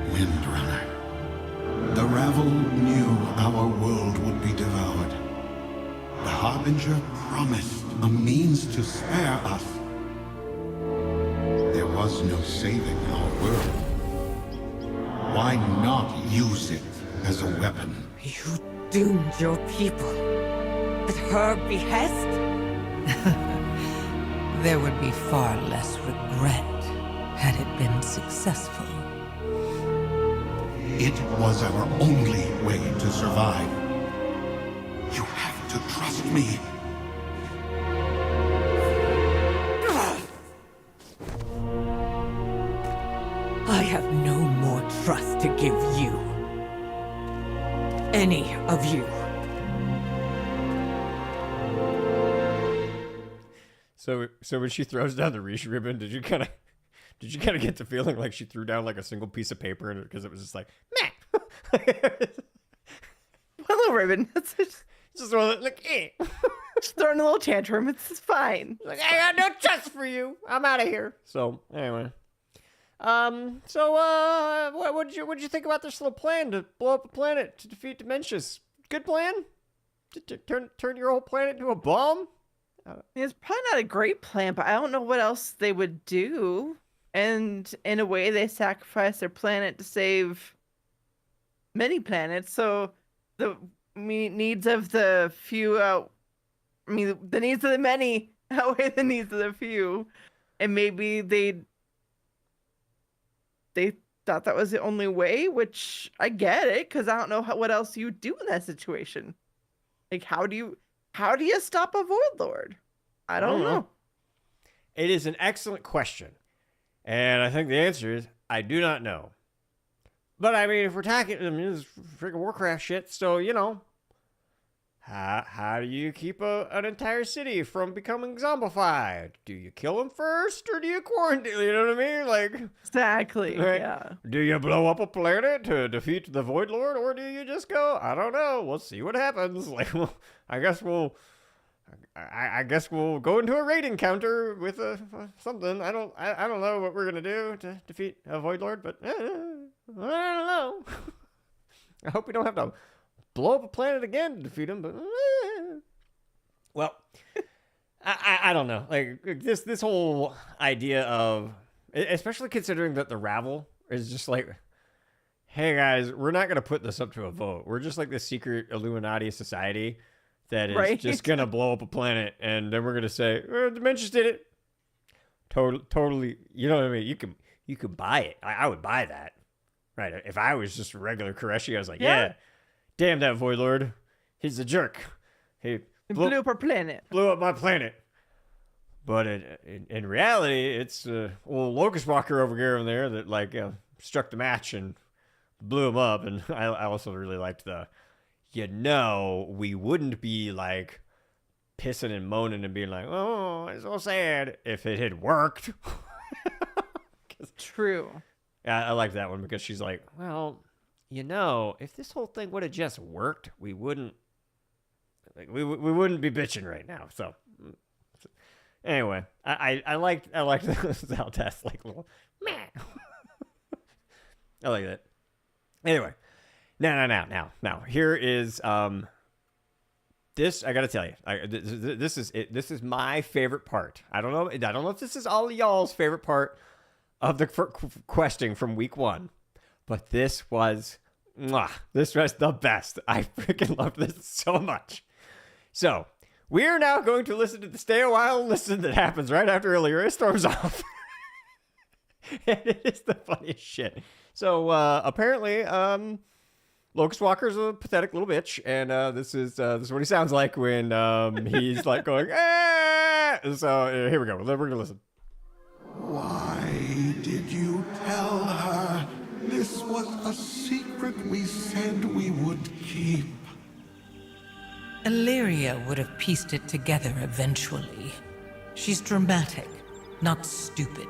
Windrunner. The Ravel knew our world would be devoured. The Harbinger promised a means to spare us. There was no saving our world. Why not use it as a weapon? You doomed your people. At her behest? There would be far less regret had it been successful. It was our only way to survive. You have to trust me. I have no more trust to give you. Any of you. So when she throws down the Rishi Ribbon, did you kind of get the feeling like she threw down like a single piece of paper in it, because it was just like, meh. Willow ribbon. It's just like, eh. Just throwing a little tantrum. It's fine. Like, I got no trust for you. I'm out of here. So anyway, what'd you think about this little plan to blow up a planet to defeat Dimensius? Good plan? To turn your whole planet into a bomb? It's probably not a great plan, but I don't know what else they would do. And in a way, they sacrifice their planet to save many planets. So the needs of the few the needs of the many outweigh the needs of the few. And maybe they thought that was the only way, which I get it, because I don't know what else you do in that situation. Like, how do you stop a Void Lord? I don't know. It is an excellent question. And I think the answer is, I do not know. But I mean, if we're talking, this is freaking Warcraft shit, so, you know, how do you keep an entire city from becoming zombified? Do you kill them first, or do you quarantine? You know what I mean? Like, exactly. Right? Yeah. Do you blow up a planet to defeat the Void Lord, or do you just go, I don't know, we'll see what happens. Like, well, I guess we'll I guess we'll go into a raid encounter with something. I don't know what we're gonna do to defeat a Void Lord, but I don't know. I hope we don't have to blow up a planet again to defeat him. But well, I don't know. Like this whole idea of, especially considering that the Ravel is just like, hey guys, we're not gonna put this up to a vote. We're just like this secret Illuminati society that is just gonna blow up a planet, and then we're gonna say, Dimensions did it. Totally, you know what I mean? You can buy it. I would buy that, right? If I was just a regular Koreshi, I was like, yeah, damn that Void Lord, he's a jerk. He blew up our planet. Blew up my planet. But in reality, it's old Locust Walker over here and there that like struck the match and blew him up. And I also really liked the, we wouldn't be like pissing and moaning and being like, oh, it's so sad if it had worked. True. Yeah, I like that one because she's like, well, if this whole thing would have just worked, we wouldn't we wouldn't be bitching right now. So anyway, I liked the Zaltest like little meh. I like that. Anyway. Now, here is this. I gotta tell you, this is it. This is my favorite part. I don't know if this is all y'all's favorite part of the questing from week 1, but this was the best. I freaking love this so much. So we are now going to listen to the stay a while and listen that happens right after Illyria storms off. And it is the funniest shit. So apparently, Locust Walker's a pathetic little bitch, and this is what he sounds like when he's like going, ah! So here we go. We're gonna listen. Why did you tell her this was a secret we said we would keep? Illyria would have pieced it together eventually. She's dramatic, not stupid.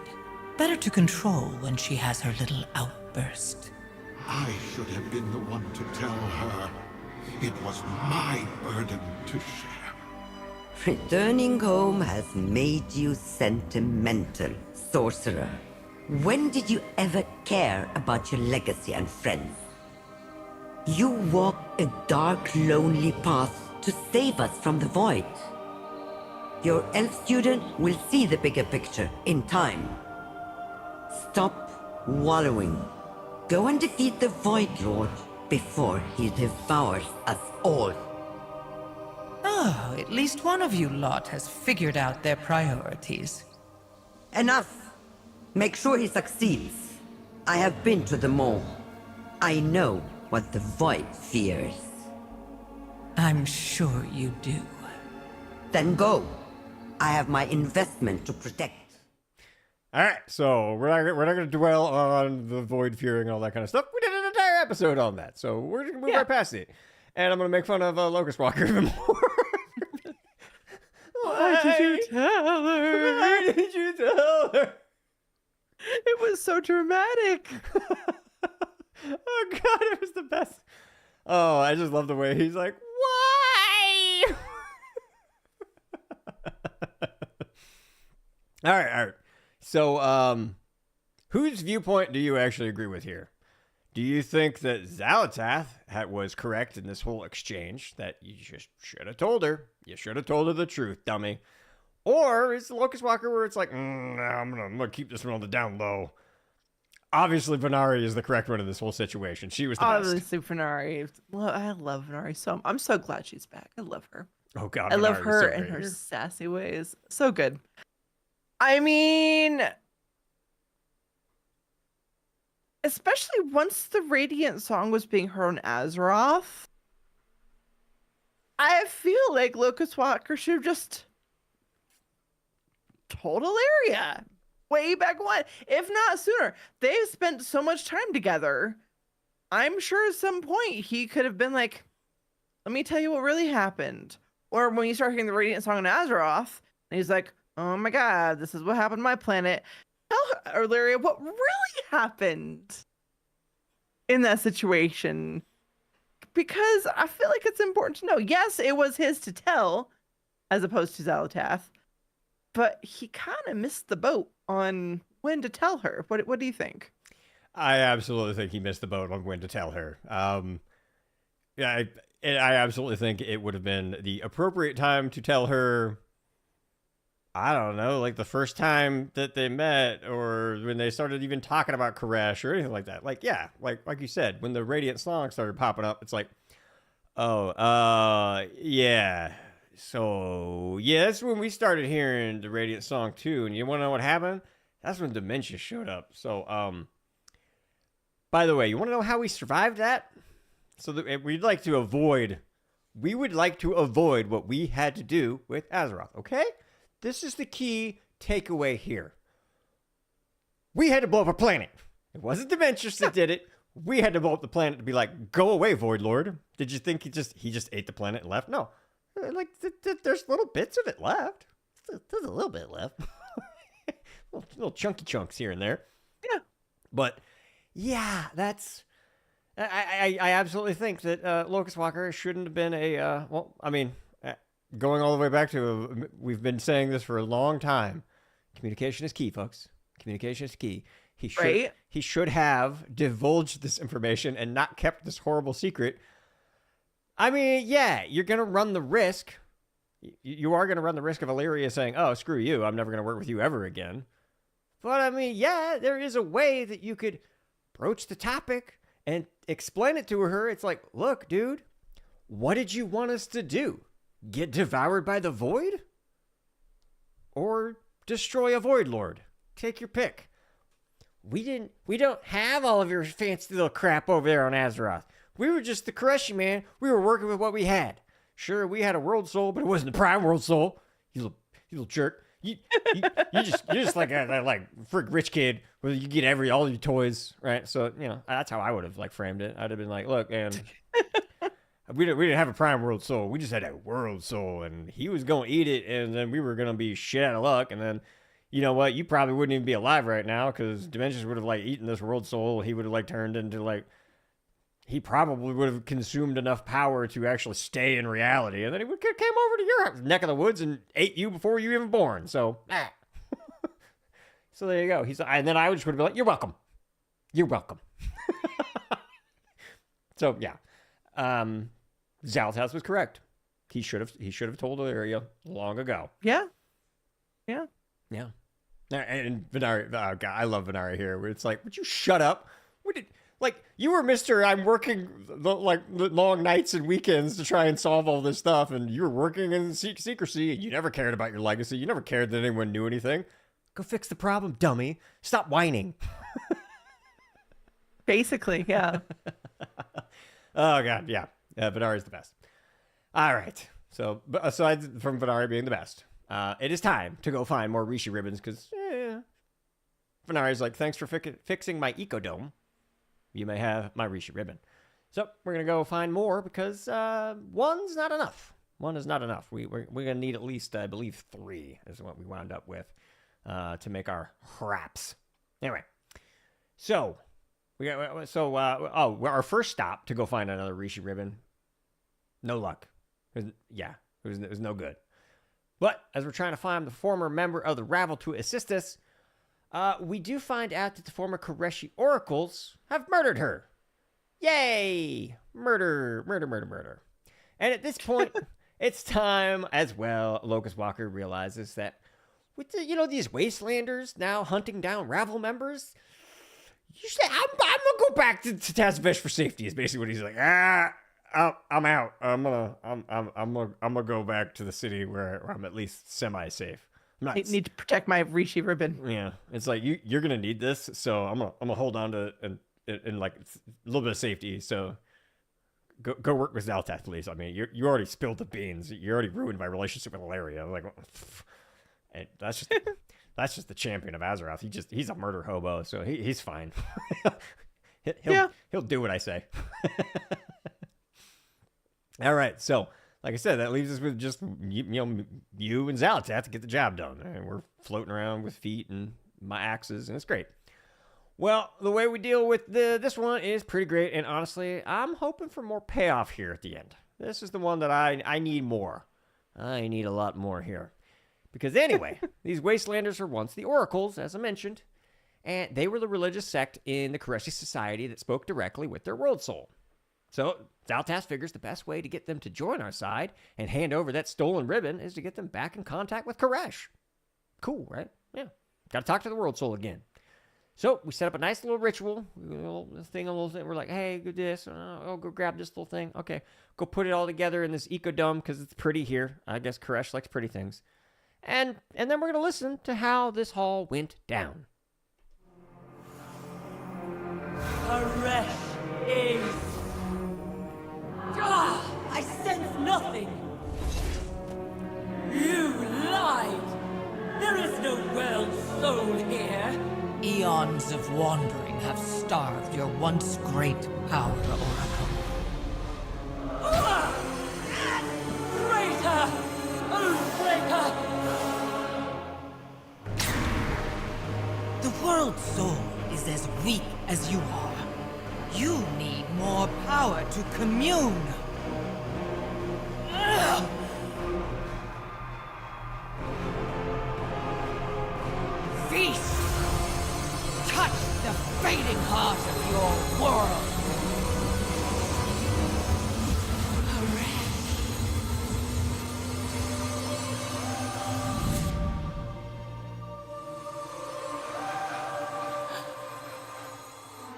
Better to control when she has her little outburst. I should have been the one to tell her. It was my burden to share. Returning home has made you sentimental, sorcerer. When did you ever care about your legacy and friends? You walk a dark, lonely path to save us from the void. Your elf student will see the bigger picture in time. Stop wallowing. Go and defeat the Void Lord before he devours us all. Oh, at least one of you lot has figured out their priorities. Enough! Make sure he succeeds. I have been to the mall. I know what the Void fears. I'm sure you do. Then go. I have my investment to protect. All right, so we're not going to dwell on the void fearing and all that kind of stuff. We did an entire episode on that, so we're going to move right past it. And I'm going to make fun of Locust Walker even more. Why did you tell her? Why did you tell her? It was so dramatic. Oh, God, it was the best. Oh, I just love the way he's like, why? All right. So, whose viewpoint do you actually agree with here? Do you think that Xalatath was correct in this whole exchange, that you just should have told her? You should have told her the truth, dummy. Or is the Locust Walker where it's like, I'm gonna keep this one on the down low? Obviously, Venari is the correct one in this whole situation. She was the best. Obviously, Venari. I love Venari. I'm so glad she's back. I love her. Oh, God. I love her and her sassy ways. So good. I mean, especially once the Radiant song was being heard on Azeroth, I feel like Locust Walker should have just told Illyria way back when, if not sooner. They've spent so much time together. I'm sure at some point he could have been like, let me tell you what really happened. Or when you start hearing the Radiant song on Azeroth, and he's like, oh my God, this is what happened to my planet. Tell her, Illyria, what really happened in that situation. Because I feel like it's important to know. Yes, it was his to tell, as opposed to Xalatath. But he kind of missed the boat on when to tell her. What do you think? I absolutely think he missed the boat on when to tell her. Yeah, I absolutely think it would have been the appropriate time to tell her. I don't know, like the first time that they met, or when they started even talking about Koresh or anything like that. Like, yeah, like you said, when the Radiant song started popping up, it's like, yeah. So, yeah, that's when we started hearing the Radiant song too. And you want to know what happened? That's when Dementia showed up. So, by the way, you want to know how we survived that? So that we would like to avoid what we had to do with Azeroth, okay? This is the key takeaway here. We had to blow up a planet. It wasn't Dementius that did it. We had to blow up the planet to be like, go away, Void Lord. Did you think he just ate the planet and left? No. Like, there's little bits of it left. There's a little bit left. little chunky chunks here and there. Yeah. But, yeah, that's... I absolutely think that Locust Walker shouldn't have been going all the way back to, we've been saying this for a long time. Communication is key, folks. Communication is key. He should have divulged this information and not kept this horrible secret. I mean, yeah, you're going to run the risk. You are going to run the risk of Illyria saying, oh, screw you, I'm never going to work with you ever again. But, I mean, yeah, there is a way that you could broach the topic and explain it to her. It's like, look, dude, what did you want us to do? Get devoured by the Void? Or destroy a Void Lord? Take your pick. We don't have all of your fancy little crap over there on Azeroth. We were just the Koreshi, man. We were working with what we had. Sure, we had a world soul, but it wasn't the prime world soul. You little jerk. You're just like a frick rich kid where you get all your toys, right? So, that's how I would have framed it. I'd have been like, look, and we didn't have a prime world soul. We just had a world soul, and he was going to eat it, and then we were going to be shit out of luck, and then, you know what? You probably wouldn't even be alive right now because Dimensions would have eaten this world soul. He would have turned into he probably would have consumed enough power to actually stay in reality, and then he would came over to your neck of the woods and ate you before you were even born. So, so there you go. And then I just would have been like, "You're welcome. You're welcome." So yeah, Xalatath was correct. He should have told Illyria long ago. Yeah. And Venari, oh God, I love Venari here. Where it's like, would you shut up? You were Mr. I'm working the long nights and weekends to try and solve all this stuff, and you were working in secrecy, and you never cared about your legacy. You never cared that anyone knew anything. Go fix the problem, dummy. Stop whining. Basically, yeah. Oh, God, yeah. Venari's the best. All right. So, aside from Venari being the best, it is time to go find more Rishi ribbons, because Venari's like, thanks for fixing my ecodome. You may have my Rishi ribbon. So we're going to go find more because one's not enough. One is not enough. We're going to need at least, I believe, 3 is what we wound up with to make our hraps. Anyway, so our first stop to go find another Rishi ribbon, no luck. It was no good. But as we're trying to find the former member of the Ravel to assist us, we do find out that the former Koreshi oracles have murdered her. Yay! Murder. And at this point, it's time as well. Locust Walker realizes that with these wastelanders now hunting down Ravel members, I'm gonna go back to Tazavesh for safety. Is basically what he's like. I'm out. I'm gonna go back to the city where I'm at least semi-safe. I need to protect my Rishi ribbon. Yeah, it's like you're gonna need this, so I'm gonna hold on to and a little bit of safety. So go work with Xalatath, please. I mean, you already spilled the beans. You already ruined my relationship with Illyria. And that's just the champion of Azeroth. He's a murder hobo, so he's fine. He'll do what I say. All right, so. Like I said, that leaves us with just you and Xalatath to get the job done. And we're floating around with feet and my axes, and it's great. Well, the way we deal with this one is pretty great, and honestly, I'm hoping for more payoff here at the end. This is the one that I need more. I need a lot more here. Because anyway, these Wastelanders were once the Oracles, as I mentioned, and they were the religious sect in the Koreshi society that spoke directly with their world soul. So Zaltas figures the best way to get them to join our side and hand over that stolen ribbon is to get them back in contact with Koresh. Cool, right? Yeah. Got to talk to the world soul again. So we set up a nice little ritual, a little thing. We're like, hey, go this. Oh, go grab this little thing. Okay, go put it all together in this ecodome because it's pretty here. I guess Koresh likes pretty things. And then we're going to listen to how this hall went down. Koresh is... I sense nothing! You lied! There is no world soul here! Eons of wandering have starved your once great power, Oracle. Traitor! Oathbreaker! The world soul is as weak as you are. You need more power to commune. Feast! Touch the fading heart of your world!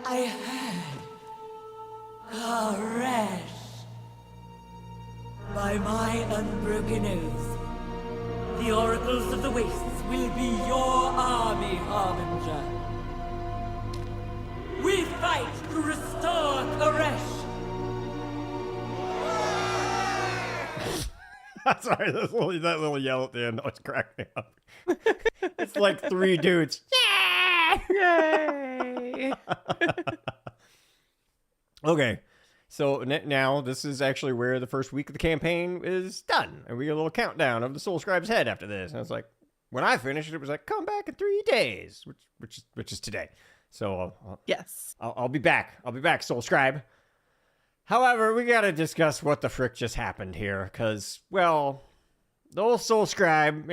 I heard Koresh. By my unbroken oath, the oracles of the wastes will be your army, Harbinger. We fight to restore Koresh. Sorry, that little yell at the end always cracked me up. It's like three dudes. Yay! Okay, so now this is actually where the first week of the campaign is done, and we get a little countdown of the Soul Scribe's head after this. And I was like, when I finished, it was like, come back in 3 days, which is today. So yes, I'll be back. I'll be back, Soul Scribe. However, we got to discuss what the frick just happened here, because, well, the old Soul Scribe,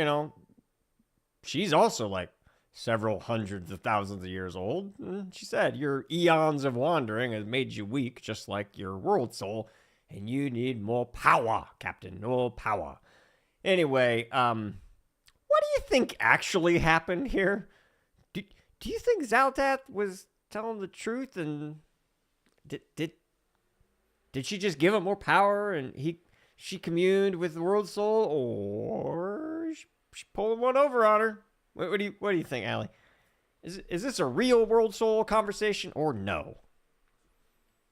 she's also like several hundreds of thousands of years old. And she said, your eons of wandering has made you weak, just like your world soul, and you need more power, Captain, more power. Anyway, what do you think actually happened here? Do you think Zaltath was telling the truth, and did she just give him more power, and she communed with the world soul, or she pulling one over on her? What do you think, Allie? Is this a real world soul conversation or no?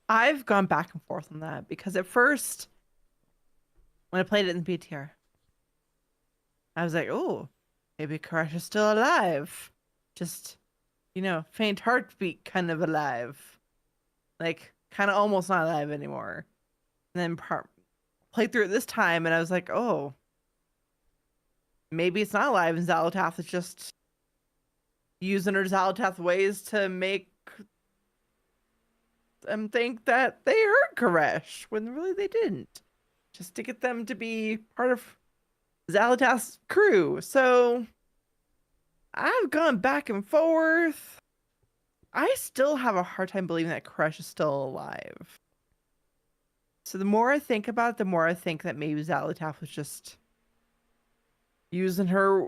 I've gone back and forth on that because at first, when I played it in the BTR, I was like, oh, maybe Koresh is still alive. Just, faint heartbeat kind of alive. Like, kind of almost not alive anymore. And then played through it this time and I was like, oh, maybe it's not alive and Zalatath is just using her Zalatath ways to make them think that they hurt Koresh when really they didn't. Just to get them to be part of Zalatath's crew. So I've gone back and forth. I still have a hard time believing that Koresh is still alive. So the more I think about it, the more I think that maybe Zalatath was just using her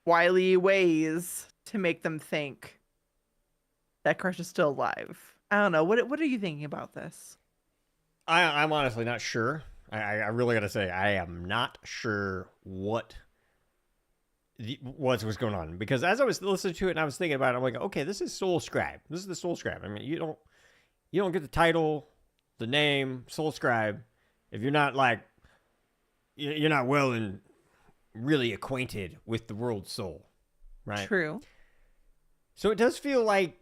wily ways to make them think that Koresh is still alive. I don't know. What are you thinking about this? I'm honestly not sure. I really got to say, I am not sure what was going on. Because as I was listening to it and I was thinking about it, I'm like, okay, this is Soul Scribe. This is the Soul Scribe. I mean, you don't get the title, the name, Soul Scribe, if you're not you're not well and really acquainted with the world soul, right? True. So it does feel like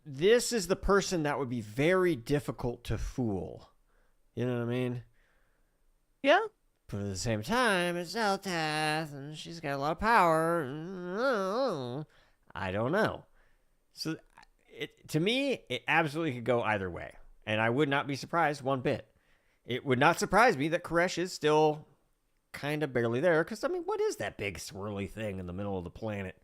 this is the person that would be very difficult to fool. You know what I mean? Yeah. But at the same time, it's Zaltath, and she's got a lot of power. I don't know. So to me, it absolutely could go either way. And I would not be surprised one bit. It would not surprise me that Koresh is still kind of barely there. Because, I mean, what is that big swirly thing in the middle of the planet?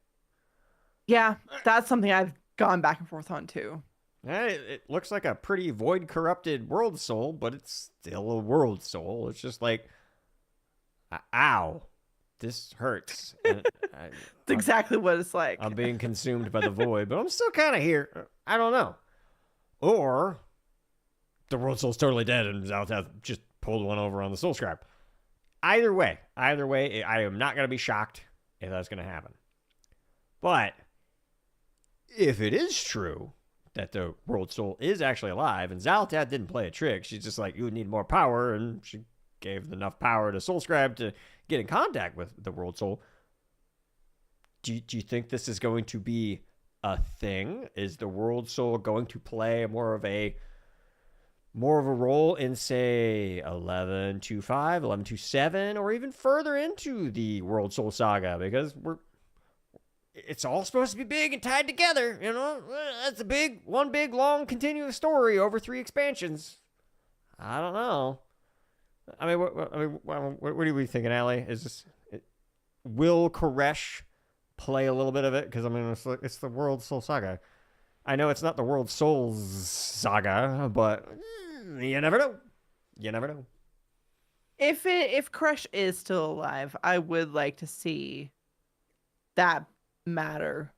Yeah, that's something I've gone back and forth on, too. It looks like a pretty void-corrupted world soul, but it's still a world soul. It's just like, ow, this hurts. It's exactly what it's like. I'm being consumed by the void, but I'm still kind of here. I don't know. Or the world soul's totally dead and Zaltath just pulled one over on the soul scribe. Either way, I am not going to be shocked if that's going to happen. But if it is true that the world soul is actually alive, and Zaltath didn't play a trick, she's just like, you would need more power, and she gave enough power to Soul Scribe to get in contact with the world soul. Do you think this is going to be a thing? Is the world soul going to play more of a role in, say, 11.25, 11.27, or even further into the World Soul Saga? Because it's all supposed to be big and tied together, you know? That's one big, long, continuous story over 3 expansions. I don't know. I mean, what are we thinking, Allie? Will Koresh play a little bit of it? Because, I mean, it's the World Soul Saga. I know it's not the World Souls Saga, but you never know. You never know. If Koresh is still alive, I would like to see that matter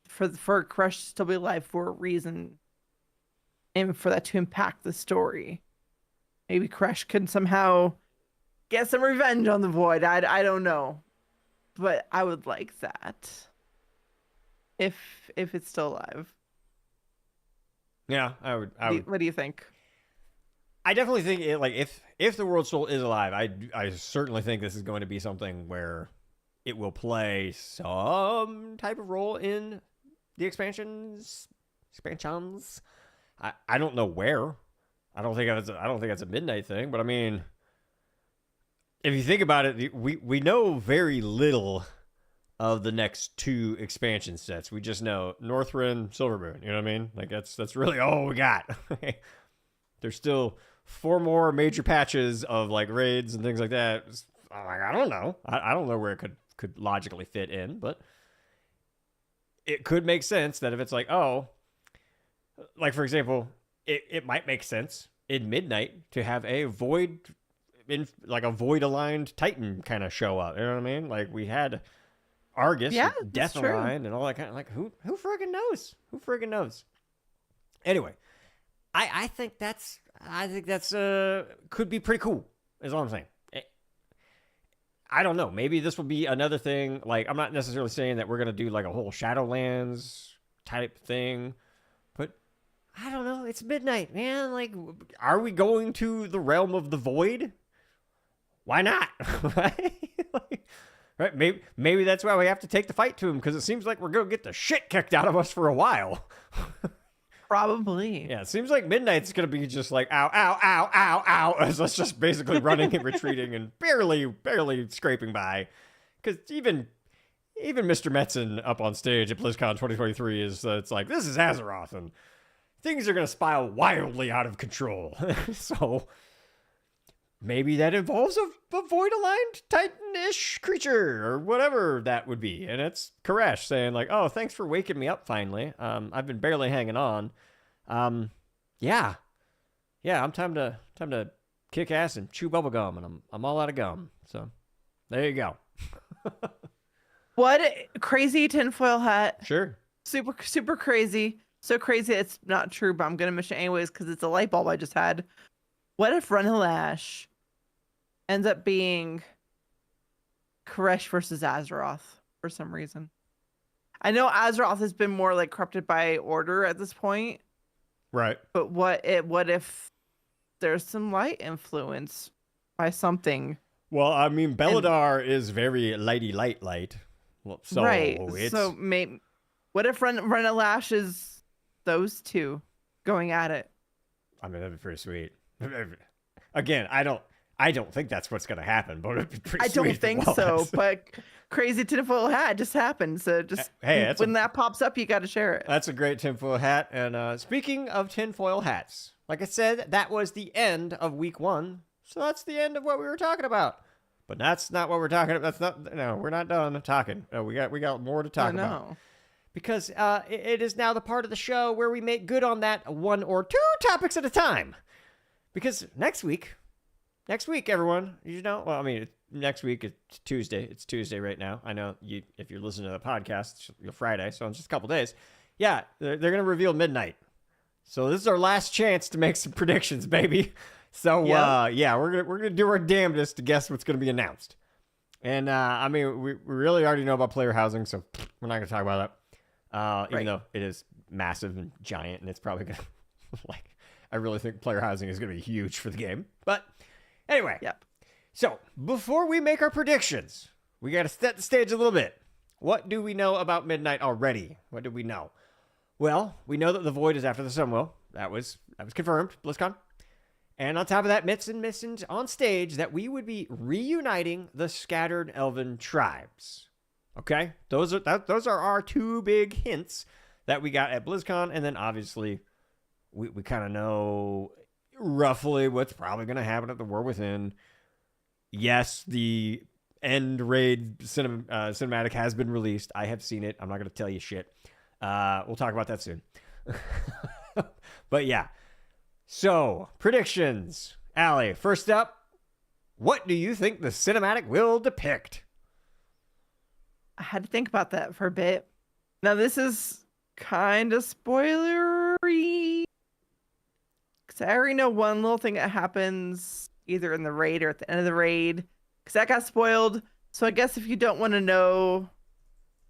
for Koresh to still be alive for a reason, and for that to impact the story. Maybe Koresh can somehow get some revenge on the void. I don't know, but I would like that if it's still alive. Yeah, I would. What do you think? I definitely think if the World Soul is alive, I certainly think this is going to be something where it will play some type of role in the expansions. I don't know where. I don't think it's a midnight thing, but I mean, if you think about it, we know very little of the next 2 expansion sets. We just know Northrend, Silvermoon. You know what I mean? Like that's really all we got. There's still 4 more major patches of like raids and things like that. I don't know. I don't know where it could logically fit in, but it could make sense that if it's like, oh, like for example, it might make sense in Midnight to have a void aligned Titan kind of show up. You know what I mean? Like we had Argus, Death Aligned, and all that kind of like who friggin' knows? Who friggin' knows? Anyway, I think that's could be pretty cool. Is all I'm saying. I don't know. Maybe this will be another thing. Like, I'm not necessarily saying that we're going to do like a whole Shadowlands type thing, but I don't know. It's midnight, man. Like, are we going to the realm of the void? Why not? Right? Maybe that's why we have to take the fight to him, because it seems like we're going to get the shit kicked out of us for a while. Probably. Yeah, it seems like Midnight's going to be just like, ow, ow, ow, ow, ow, as us just basically running and retreating and barely scraping by. Because even Mr. Metzen up on stage at BlizzCon 2023 it's like, this is Azeroth, and things are going to spiral wildly out of control. So maybe that involves a void-aligned Titan-ish creature, or whatever that would be. And it's Koresh saying like, oh, thanks for waking me up finally. I've been barely hanging on. Yeah, I'm time to kick ass and chew bubblegum, and I'm all out of gum. So there you go. What crazy tinfoil hat. Sure. Super crazy. So crazy it's not true, but I'm going to mention it anyways because it's a light bulb I just had. What if Runelash ends up being Koresh versus Azeroth for some reason? I know Azeroth has been more like corrupted by Order at this point. Right. But what if there's some light influence by something? Well, I mean, Beladar is very light. Well, so right. It's... So what if Runelash is those two going at it? I mean, that'd be pretty sweet. Again, I don't think that's what's going to happen, but it'd be pretty sweet. I don't think so, but crazy tinfoil hat just happened. So just when that pops up, you got to share it. That's a great tinfoil hat. And speaking of tinfoil hats, like I said, that was the end of week 1. So that's the end of what we were talking about. But that's not what we're talking about. We're not done talking. No, we got more to talk about. Because it is now the part of the show where we make good on that 1 or 2 topics at a time. Because next week, everyone, next week it's Tuesday. It's Tuesday right now. I know if you're listening to the podcast, it's Friday, so in just a couple days. Yeah, they're going to reveal midnight. So this is our last chance to make some predictions, baby. So, we're gonna do our damnedest to guess what's going to be announced. And, we really already know about player housing, so we're not going to talk about that. Even though it is massive and giant, and it's probably going to, I really think player housing is going to be huge for the game. But anyway. Yep. So, before we make our predictions, we got to set the stage a little bit. What do we know about Midnight already? What do we know? Well, we know that the Void is after the Sunwell. That was confirmed, BlizzCon. And on top of that, Mitz mentioned on stage that we would be reuniting the scattered elven tribes. Okay? Those are our 2 big hints that we got at BlizzCon, and then obviously we kind of know roughly what's probably going to happen at the War Within. Yes, the end raid cinematic has been released. I have seen it. I'm not going to tell you shit. We'll talk about that soon. But yeah. So, predictions. Allie, first up, what do you think the cinematic will depict? I had to think about that for a bit. Now, this is kind of spoilery. Because I already know one little thing that happens either in the raid or at the end of the raid. Because that got spoiled. So I guess if you don't want to know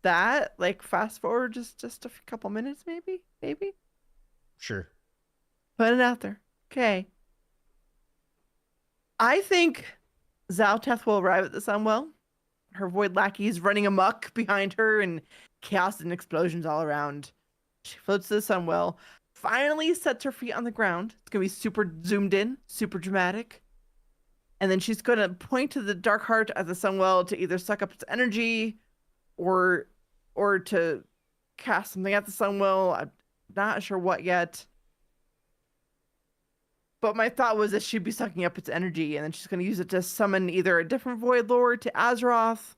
that, fast forward just a couple minutes, maybe. Sure. Put it out there. Okay. I think Zalteth will arrive at the Sunwell. Her void lackeys running amok behind her and chaos and explosions all around. She floats to the Sunwell, finally sets her feet on the ground. It's going to be super zoomed in, super dramatic. And then she's going to point to the dark heart at the Sunwell to either suck up its energy or to cast something at the Sunwell. I'm not sure what yet. But my thought was that she'd be sucking up its energy, and then she's going to use it to summon either a different Void Lord to Azeroth,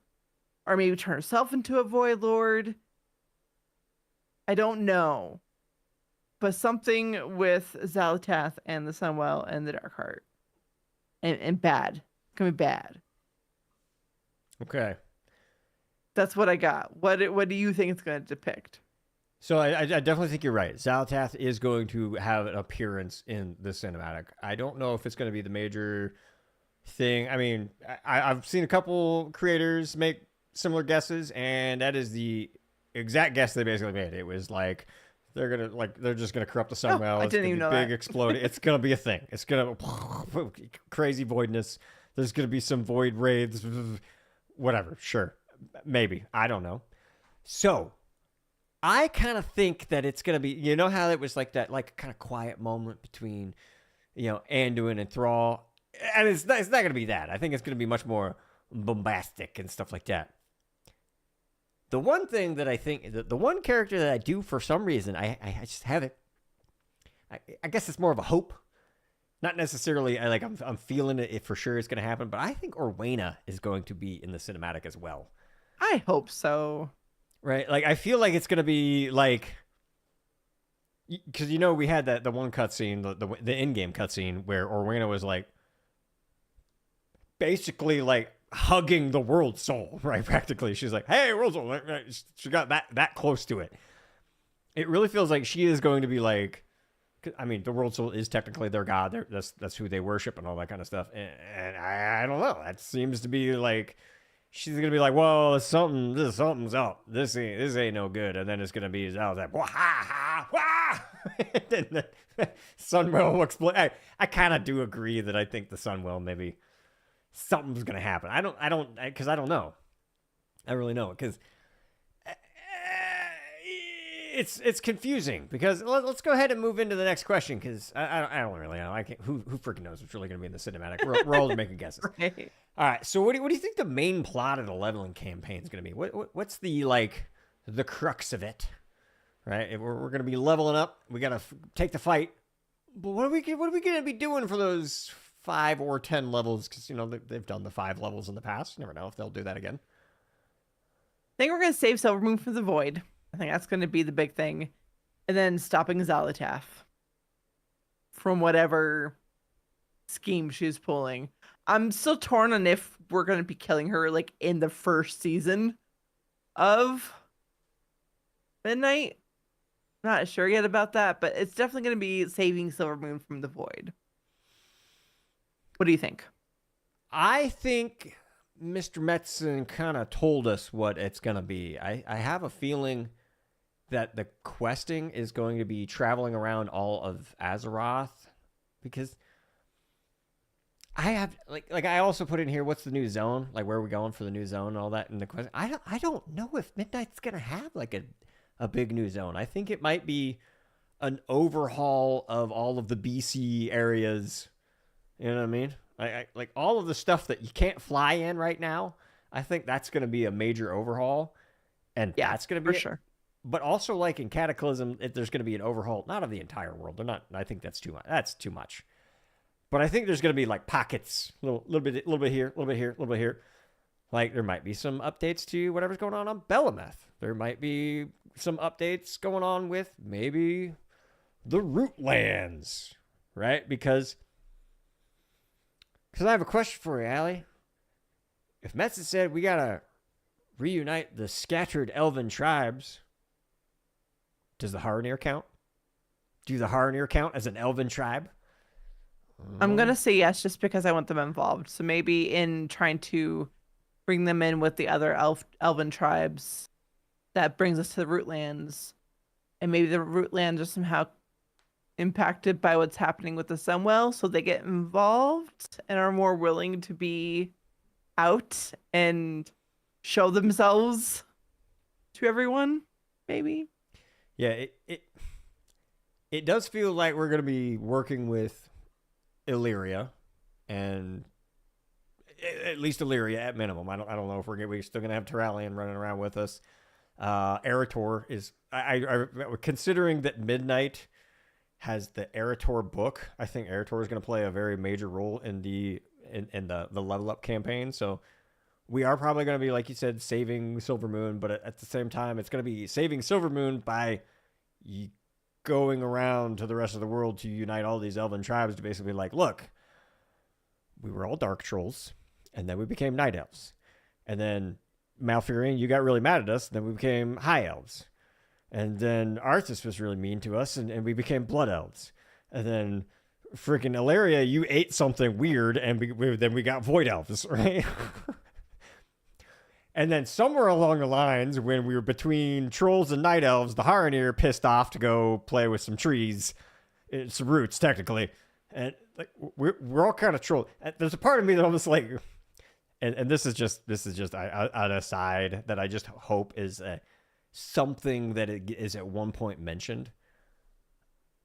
or maybe turn herself into a Void Lord. I don't know. But something with Zalatath and the Sunwell and the Dark Heart. And bad. It's going to be bad. Okay. That's what I got. What do you think it's going to depict? So I definitely think you're right. Zalatath is going to have an appearance in the cinematic. I don't know if it's going to be the major thing. I mean, I've seen a couple creators make similar guesses, and that is the exact guess they basically made. It was they're just gonna corrupt the Sunwell. I didn't even know big that. Explode. It's gonna be a thing. It's gonna crazy voidness. There's gonna be some void raids. Whatever. Sure. Maybe. I don't know. So I kind of think that it's going to be, you know how it was that kind of quiet moment between, Anduin and Thrall. And it's not going to be that. I think it's going to be much more bombastic and stuff like that. The one thing that I think, the one character that I do for some reason, I just have it. I guess it's more of a hope. Not necessarily, I'm feeling it for sure it's going to happen, but I think Orwena is going to be in the cinematic as well. I hope so. Right, I feel like it's gonna be because we had the one cutscene, the in-game cutscene where Orwena was basically hugging the world soul, right? Practically, she's like, "Hey, world soul!" She got that close to it. It really feels like she is going to be the world soul is technically their god. That's who they worship and all that kind of stuff. And I don't know. That seems to be she's gonna be well, something's up. This ain't no good, and then it's gonna be wah ha ha wah. Then the Sunwell will explode. I kind of do agree that I think the Sunwell maybe something's gonna happen. I don't because I don't know. I really know because it's confusing. Because let's go ahead and move into the next question because I don't really know. I can't. Who freaking knows what's really gonna be in the cinematic? We're all making guesses. Right. All right, so what do you think the main plot of the leveling campaign is going to be? What's the the crux of it? Right, we're going to be leveling up. We got to take the fight. But what are we going to be doing for those 5 or 10 levels, because, you know, they've done the 5 levels in the past. Never know if they'll do that again. I think we're going to save Silvermoon from the Void. I think that's going to be the big thing. And then stopping Xal'atath from whatever scheme she's pulling. I'm still torn on if we're going to be killing her like in the first season of Midnight. Not sure yet about that, but it's definitely going to be saving Silvermoon from the Void. What do you think? I think Mr. Metzen kind of told us what it's going to be. I have a feeling that the questing is going to be traveling around all of Azeroth, because I have like I also put in here, what's the new zone? Like, where are we going for the new zone and all that in the question. I don't know if Midnight's going to have like a big new zone. I think it might be an overhaul of all of the BC areas. You know what I mean? I like all of the stuff that you can't fly in right now. I think that's going to be a major overhaul, and that's going to be for sure. But also, like in Cataclysm, there's going to be an overhaul, not of the entire world. They're not. I think that's too much. That's too much. But I think there's going to be like pockets, little bit here, a little bit here, a little bit here. Like there might be some updates to whatever's going on Belemeth. There might be some updates going on with maybe the Rootlands, right? Because I have a question for you, Allie. If Metzen said we gotta reunite the scattered elven tribes, does the Haranir count? Do the Haranir count as an elven tribe? I'm going to say yes, just because I want them involved. So maybe in trying to bring them in with the other elven tribes, that brings us to the Rootlands. And maybe the Rootlands are somehow impacted by what's happening with the Sunwell, so they get involved and are more willing to be out and show themselves to everyone, maybe. Yeah, it does feel like we're going to be working with Illyria, and at least Illyria at minimum. I don't know if we're still gonna have Terralion running around with us. Eretor is I considering that Midnight has the Eretor book. I think Eretor is gonna play a very major role in the level up campaign. So we are probably gonna be, like you said, saving Silvermoon, but at the same time, it's gonna be saving Silvermoon by going around to the rest of the world to unite all these elven tribes to basically like, look, we were all dark trolls, and then we became night elves, and then Malfurion, you got really mad at us, and then we became high elves, and then Arthas was really mean to us, and we became blood elves, and then freaking Illyria, you ate something weird, and then we got void elves, right? And then somewhere along the lines, when we were between trolls and night elves, the Haranir pissed off to go play with some trees, some roots technically, and like we're all kind of troll. There's a part of me that almost like, and this is just an aside that I just hope is something that it is at one point mentioned.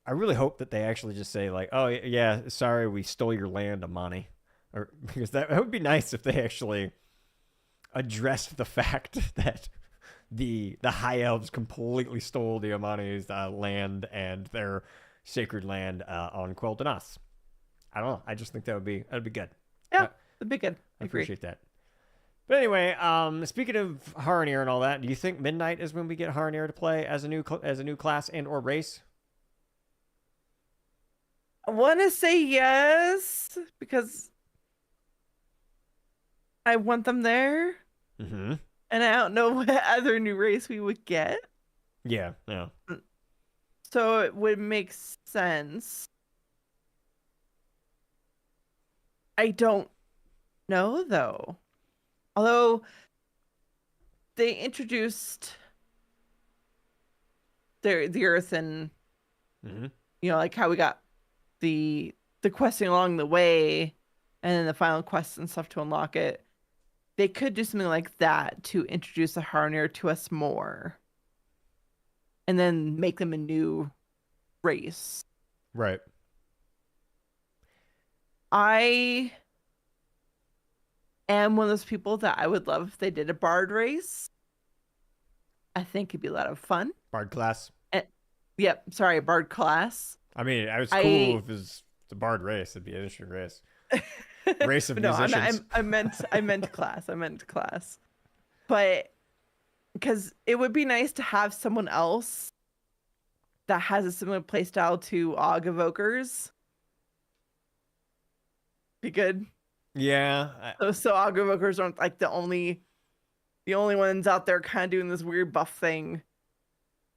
I really hope that they actually just say like, oh yeah, sorry, we stole your land, Amani, or because that would be nice if they actually addressed the fact that the High Elves completely stole the Amani's land and their sacred land on Quel'Danas. I don't know. I just think that'd be good. Yeah, that'd be good. I appreciate that. But anyway, speaking of Haranir and all that, do you think Midnight is when we get Haranir to play as a new class and or race? I want to say yes because I want them there. Mm-hmm. And I don't know what other new race we would get. Yeah. So it would make sense. I don't know, though. Although they introduced the Earth and, you know, like how we got the questing along the way and then the final quests and stuff to unlock it. They could do something like that to introduce the Haranir to us more. And then make them a new race. Right. I am one of those people that I would love if they did a Bard race. I think it'd be a lot of fun. Bard class. Yep. Sorry, Bard class. I mean, it's cool if it's a Bard race. It'd be an interesting race. race of No, musicians. I meant class. But because it would be nice to have someone else that has a similar playstyle to Og Evokers. Be good. Yeah. So Og Evokers aren't like the only ones out there kind of doing this weird buff thing.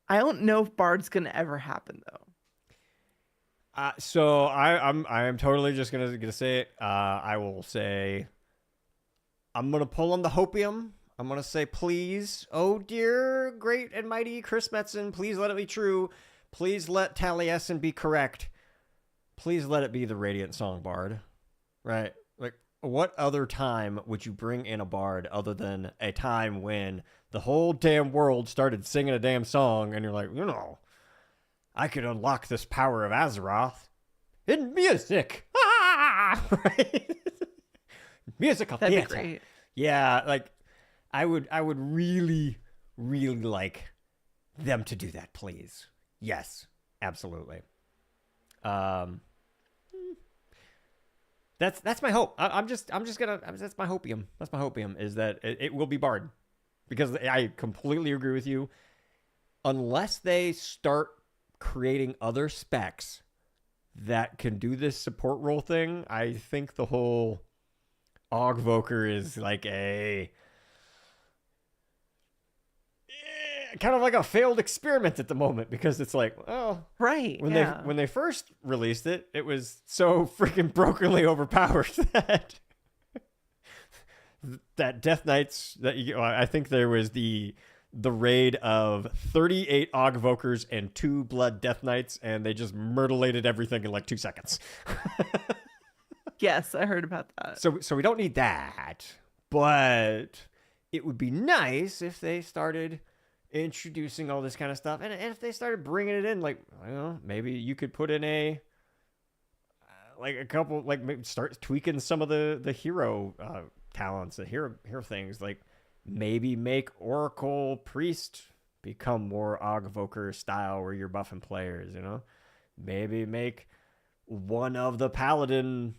I don't know if Bard's gonna ever happen though. So I'm totally just gonna say it. I will say I'm gonna pull on the hopium. I'm gonna say, please, oh dear great and mighty Chris Metzen, please let it be true. Please let Taliesin be correct. Please let it be the Radiant Song Bard. Right? Like, what other time would you bring in a bard other than a time when the whole damn world started singing a damn song and you're like, I could unlock this power of Azeroth in music. Right? Musical That'd theater. be great. Yeah, like I would really, really like them to do that, please. Yes, absolutely. That's my hope. That's my hopium. That's my hopium is that it will be Bard, because I completely agree with you. Unless they start creating other specs that can do this support role thing, I think the whole Ogvoker is like a kind of like a failed experiment at the moment, because it's like, oh, right, when they first released it, it was so freaking brokenly overpowered that Death Knights I think there was the raid of 38 Ogvokers and 2 Blood Death Knights, and they just myrtleated everything in like 2 seconds. Yes, I heard about that. So we don't need that, but it would be nice if they started introducing all this kind of stuff, and if they started bringing it in, like, I don't know, maybe you could put in a couple, like, maybe start tweaking some of the hero talents, the hero things, like maybe make Oracle Priest become more Ogvoker style where you're buffing players, maybe make one of the Paladin,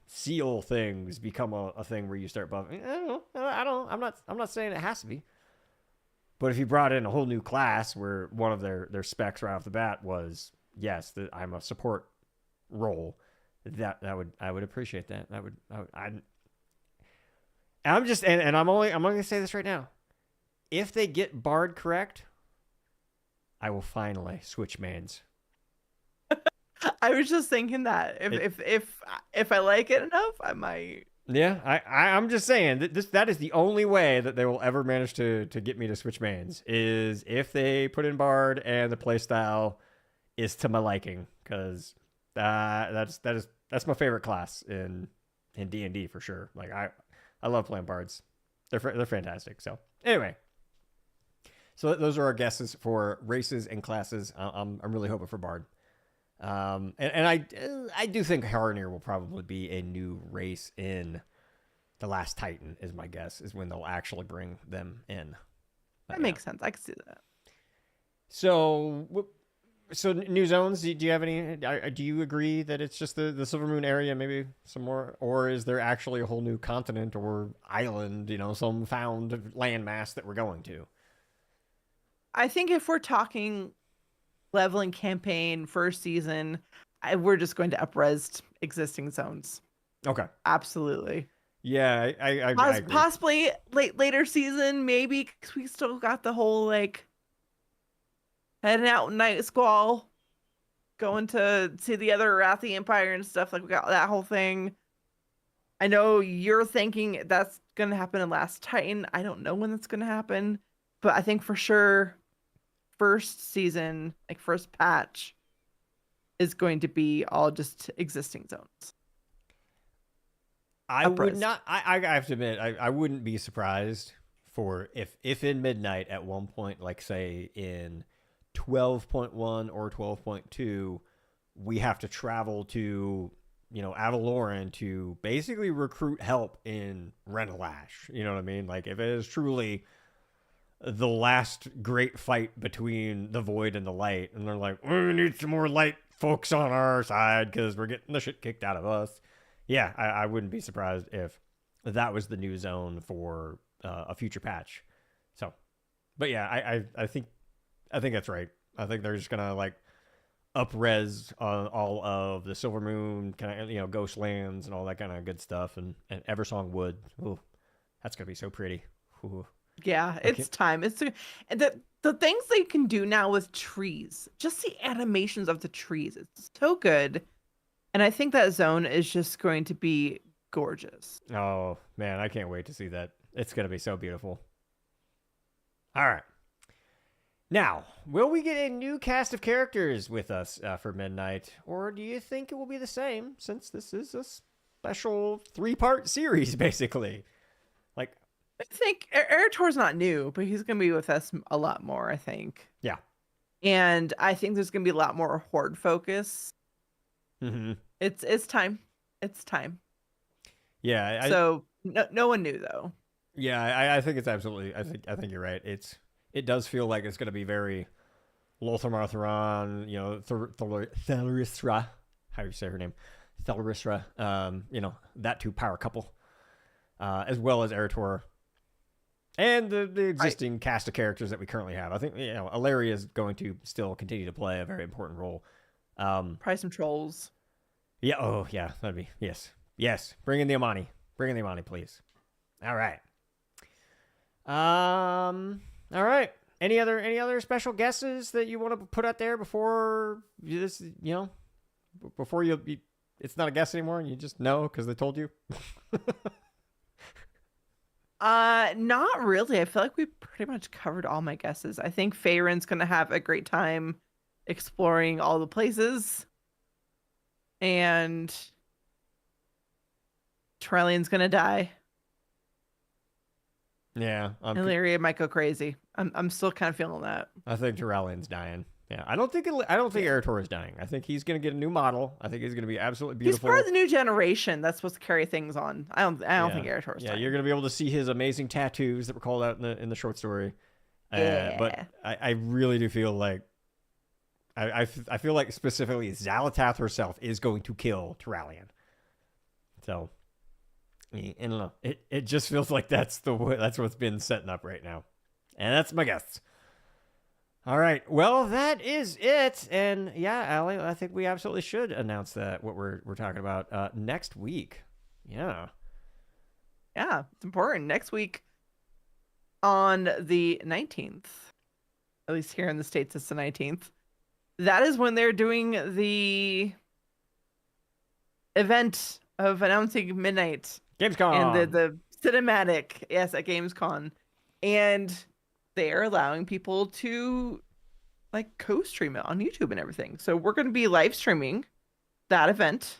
seal things become a thing where you start buffing. I don't know. I'm not saying it has to be. But if you brought in a whole new class where one of their specs right off the bat was, yes, that I'm a support role, I would appreciate that. I'm gonna say this right now. If they get Bard correct, I will finally switch mains. I was just thinking that if I like it enough, I might. Yeah, I'm just saying that is the only way that they will ever manage to get me to switch mains, is if they put in Bard and the playstyle is to my liking, because that's my favorite class in D&D for sure. Like I love playing Bards. They're fantastic. So anyway, so those are our guesses for races and classes. I'm really hoping for Bard. And I do think Harnir will probably be a new race in The Last Titan, is my guess, is when they'll actually bring them in. That makes sense. I can see that. So new zones, do you have any, do you agree that it's just the Silver Moon area, maybe some more, or is there actually a whole new continent or island, some found landmass that we're going to? I think if we're talking leveling campaign first season, we're just going to upres existing zones. Okay. Absolutely. Yeah, I agree. Possibly later season, maybe, because we still got the whole like heading out Night Squall, going to see the other Arathi Empire and stuff. Like, we got that whole thing. I know you're thinking that's gonna happen in Last Titan. I don't know when that's gonna happen, but I think for sure first season, like first patch, is going to be all just existing zones. I would not. I have to admit, I wouldn't be surprised for if in Midnight at one point, like say in 12.1 or 12.2, we have to travel to Avaloran to basically recruit help in Renalash. You know what I mean? Like, if it is truly the last great fight between the Void and the Light, and they're like, we need some more Light folks on our side because we're getting the shit kicked out of us. yeah, I wouldn't be surprised if that was the new zone for a future patch. So, but yeah, I think that's right. I think they're just gonna like up-res on all of the Silver Moon, kind of, you know, Ghost Lands and all that kind of good stuff, and Eversong Wood. Ooh, that's gonna be so pretty. Ooh. Yeah, it's time. It's the things they can do now with trees. Just the animations of the trees. It's so good. And I think that zone is just going to be gorgeous. Oh, man, I can't wait to see that. It's going to be so beautiful. All right. Now, will we get a new cast of characters with us for Midnight? Or do you think it will be the same, since this is a special 3-part series, basically? Like, I think Eritor's not new, but he's going to be with us a lot more, I think. Yeah. And I think there's going to be a lot more horde focus. Mm-hmm. It's time. It's time. Yeah. So no one knew, though. Yeah, I think it's absolutely. I think you're right. It does feel like it's going to be very Lothar Martharon, you know, Thalrisra. How do you say her name? Thalrisra. You know, that two power couple, as well as Eritor, and the existing cast of characters that we currently have. I think, you know, Alaria is going to still continue to play a very important role. Probably some trolls. Yeah. Oh, yeah. That'd be yes. Bring in the Amani. Bring in the Amani, please. All right. All right. Any other special guesses that you want to put out there before this? You know, before it's not a guess anymore, and you just know because they told you. Not really. I feel like we pretty much covered all my guesses. I think Faerun's gonna have a great time exploring all the places, and Trellian's gonna die. Yeah, Ilaria might go crazy. I'm still kind of feeling that. I think Terrellian's dying. Yeah, I don't think Eritor is dying. I think he's gonna get a new model. I think he's gonna be absolutely beautiful. He's part of the new generation that's supposed to carry things on. I don't think Eritor's dying. You're gonna be able to see his amazing tattoos that were called out in the short story. But I really do feel like I feel like specifically Xalatath herself is going to kill Terrallian. So I don't know. It just feels like that's what's been setting up right now. And that's my guess. All right. Well, that is it. And yeah, Allie, I think we absolutely should announce that what we're talking about next week. Yeah. Yeah, it's important. Next week on the 19th, at least here in the States, it's the 19th. That is when they're doing the event of announcing Midnight. Gamescom. And the cinematic, yes, at Gamescom. And they're allowing people to like co-stream it on YouTube and everything. So we're going to be live streaming that event,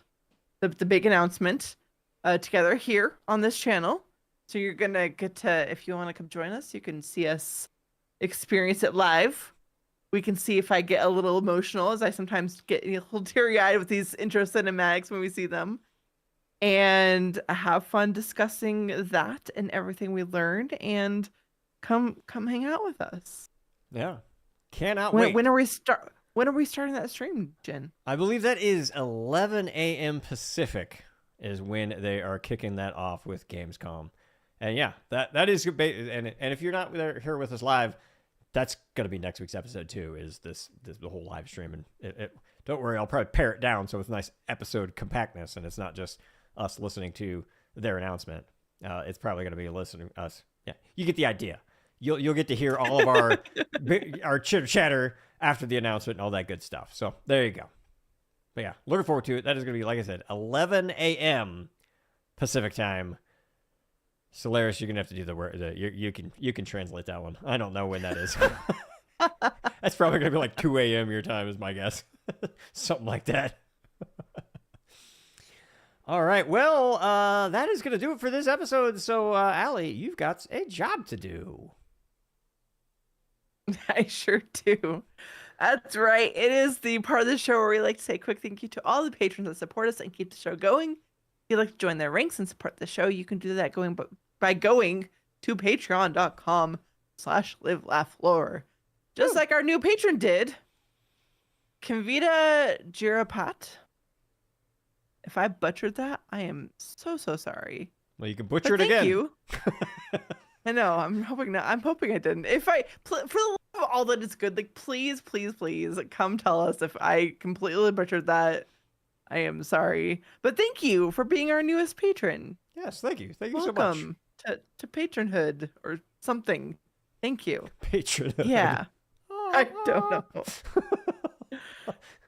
the big announcement, together here on this channel. So you're going to get to, if you want to come join us, you can see us experience it live. We can see if I get a little emotional, as I sometimes get a little teary-eyed with these intro cinematics when we see them. And have fun discussing that and everything we learned, and come hang out with us. Yeah, cannot wait. When are we starting that stream, Jen? I believe that is 11 a.m. Pacific is when they are kicking that off with Gamescom. And yeah, that is, and if you're not here with us live, that's gonna be next week's episode too. Is this the whole live stream? And don't worry, I'll probably pare it down so it's nice episode compactness, and it's not just us listening to their announcement. It's probably going to be listening us. Yeah, you get the idea. You'll get to hear all of our chitter chatter after the announcement and all that good stuff. So there you go. But yeah, looking forward to it. That is going to be, like I said, 11 a.m. Pacific time. Solaris, you're gonna have to do the word. You can translate that one. I don't know when that is. That's probably gonna be like 2 a.m. your time, is my guess. Something like that. All right. Well, that is going to do it for this episode. So, Allie, you've got a job to do. I sure do. That's right. It is the part of the show where we like to say a quick thank you to all the patrons that support us and keep the show going. If you'd like to join their ranks and support the show, you can do that by going to patreon.com/livelaughflore. Just like our new patron did, Kavita Jirapat. If I butchered that, I am so sorry. Well, you can butcher it again. Thank you. I know. I'm hoping not. I'm hoping I didn't. If for the love of all that is good, like please come tell us if I completely butchered that. I am sorry, but thank you for being our newest patron. Yes, thank you. Thank you so much. Welcome to patronhood or something. Thank you. Patronhood. Yeah. I don't know.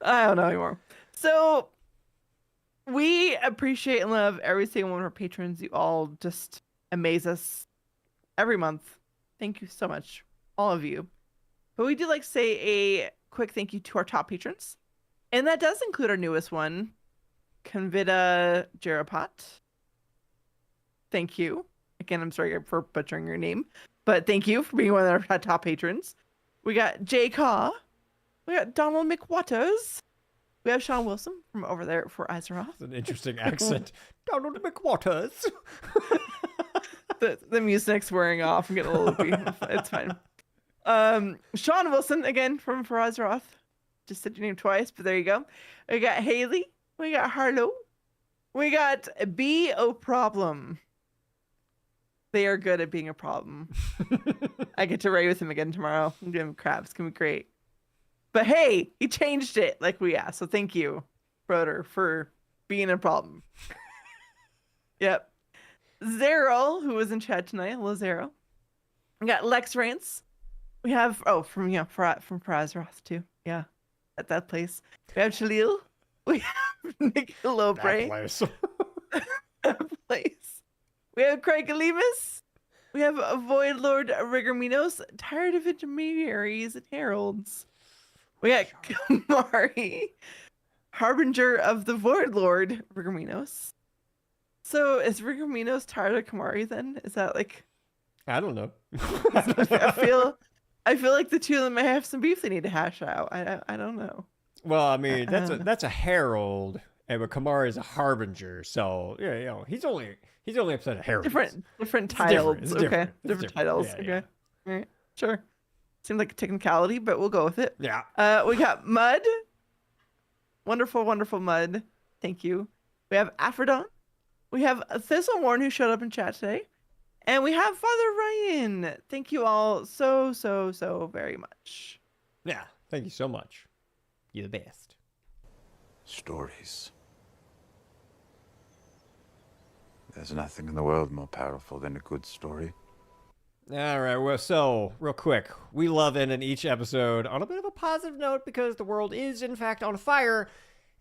I don't know anymore. So we appreciate and love every single one of our patrons. You all just amaze us every month. Thank you so much, all of you. But we do like to say a quick thank you to our top patrons. And that does include our newest one, Convida Jerapat. Thank you. Again, I'm sorry for butchering your name, but thank you for being one of our top patrons. We got Jay Kaw. We got Donald McWaters. We have Sean Wilson from over there for Azeroth. That's an interesting accent. Donald McWaters. the music's wearing off. I'm getting a little loopy. It's fine. Sean Wilson, again, from For Azeroth. Just said your name twice, but there you go. We got Haley. We got Harlow. We got Be-O Problem. They are good at being a problem. I get to raid with him again tomorrow. I'm doing crap. It's going to be great. But hey, he changed it like we asked. So thank you, Broder, for being a problem. Yep. Zero, who was in chat tonight. Hello, Zero. We got Lex Rance. We have, from Azeroth too. Yeah, at that place. We have Shalil. We have Nick Lobre. That place. That place. We have Craig Alimas. We have Void Lord Rigorminos, tired of intermediaries and heralds. We got Kamari, harbinger of the Void Lord Rigorminos. So is Rigorminos tired of Kamari then? Is that like? I don't know. I feel like the two of them may have some beef they need to hash out. I don't know. Well, I mean, that's a herald, and Kamari is a harbinger. So yeah, he's only upset at heralds. Different titles. It's okay, different titles. Yeah, okay, yeah. all right, sure. Seems like a technicality, but we'll go with it. Yeah. We got Mud. Wonderful, wonderful Mud. Thank you. We have Aphrodon. We have Thistleworn, who showed up in chat today. And we have Father Ryan. Thank you all so very much. Yeah, thank you so much. You're the best. Stories. There's nothing in the world more powerful than a good story. All right, well, so, real quick, we love ending each episode on a bit of a positive note because the world is, in fact, on fire,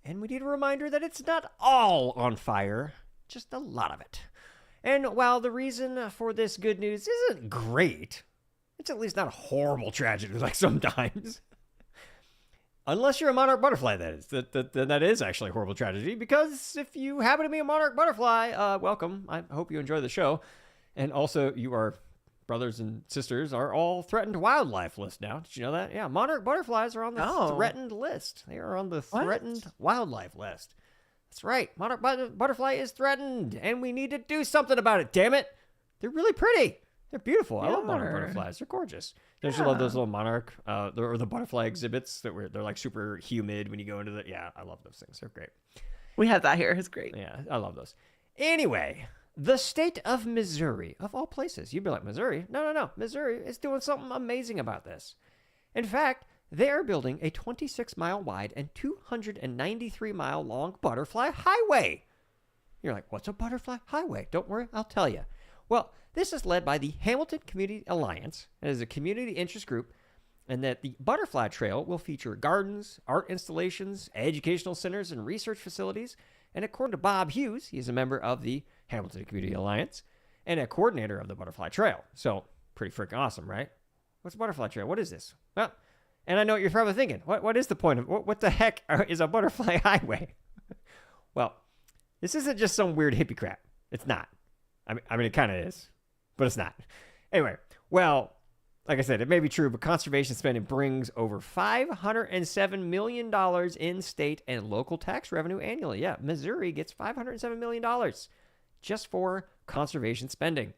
and we need a reminder that it's not all on fire, just a lot of it. And while the reason for this good news isn't great, it's at least not a horrible tragedy like sometimes. Unless you're a monarch butterfly, that is. Then that is actually a horrible tragedy, because if you happen to be a monarch butterfly, welcome. I hope you enjoy the show. And also, you are... brothers and sisters are all threatened wildlife list now. Did you know that? Yeah, monarch butterflies are on the threatened list. They are on the threatened wildlife list. That's right. Monarch butterfly is threatened, and we need to do something about it. Damn it! They're really pretty. They're beautiful. I love monarch butterflies. They're gorgeous. Don't you love those little monarch or the butterfly exhibits they're like super humid when you go into the? Yeah, I love those things. They're great. We have that here. It's great. Yeah, I love those. Anyway. The state of Missouri, of all places. You'd be like, Missouri? No. Missouri is doing something amazing about this. In fact, they are building a 26-mile wide and 293-mile long butterfly highway. You're like, what's a butterfly highway? Don't worry, I'll tell you. Well, this is led by the Hamilton Community Alliance. It is a community interest group, and that the Butterfly Trail will feature gardens, art installations, educational centers, and research facilities. And according to Bob Hughes, he's a member of the Hamilton Community Alliance and a coordinator of the Butterfly Trail. So, pretty freaking awesome, right? What's a Butterfly Trail? What is this? Well, and I know what you're probably thinking. What is the point of what the heck is a butterfly highway? Well, this isn't just some weird hippie crap. It's not. I mean, it kind of is, but it's not. Anyway, well, like I said, it may be true, but conservation spending brings over $507 million in state and local tax revenue annually. Yeah, Missouri gets $507 million just for conservation spending.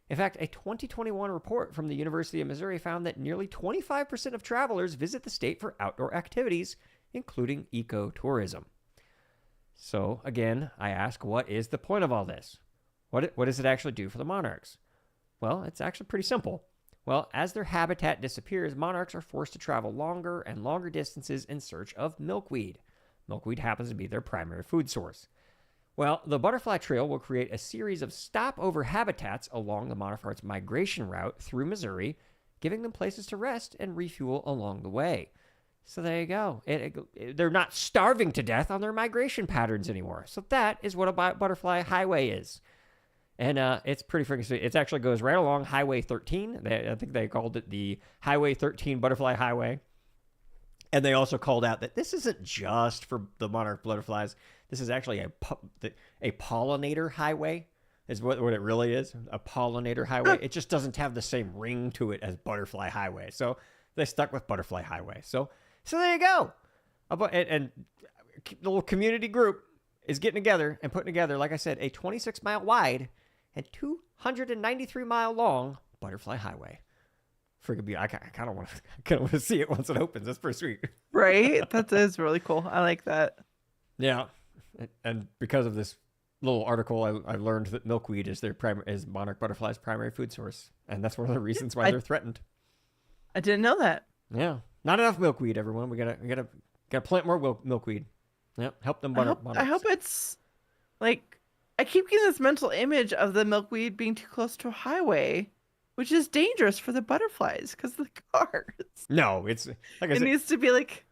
In fact, a 2021 report from the University of Missouri found that nearly 25% of travelers visit the state for outdoor activities, including ecotourism. So, again, I ask, what is the point of all this? What does it actually do for the monarchs? Well, it's actually pretty simple. Well, as their habitat disappears, monarchs are forced to travel longer and longer distances in search of milkweed. Milkweed happens to be their primary food source. Well, the butterfly trail will create a series of stopover habitats along the monarch's migration route through Missouri, giving them places to rest and refuel along the way. So there you go. They're not starving to death on their migration patterns anymore. So that is what a butterfly highway is. And it's pretty freaking sweet. It actually goes right along Highway 13. I think they called it the Highway 13 Butterfly Highway. And they also called out that this isn't just for the monarch butterflies. This is actually a pollinator highway is what it really is, a pollinator highway. It just doesn't have the same ring to it as Butterfly Highway. So they stuck with Butterfly Highway. So there you go. And the little community group is getting together and putting together, like I said, a 26-mile wide and 293-mile long Butterfly Highway. Freaking beautiful. I kind of want to see it once it opens. That's pretty sweet. Right? That is really cool. I like that. Yeah. And because of this little article, I learned that milkweed is is monarch butterfly's primary food source. And that's one of the reasons why they're threatened. I didn't know that. Yeah. Not enough milkweed, everyone. We gotta plant more milkweed. Yep. Help them monarchs. I hope it's like, I keep getting this mental image of the milkweed being too close to a highway, which is dangerous for the butterflies because of the cars. No, it's like I said, needs to be like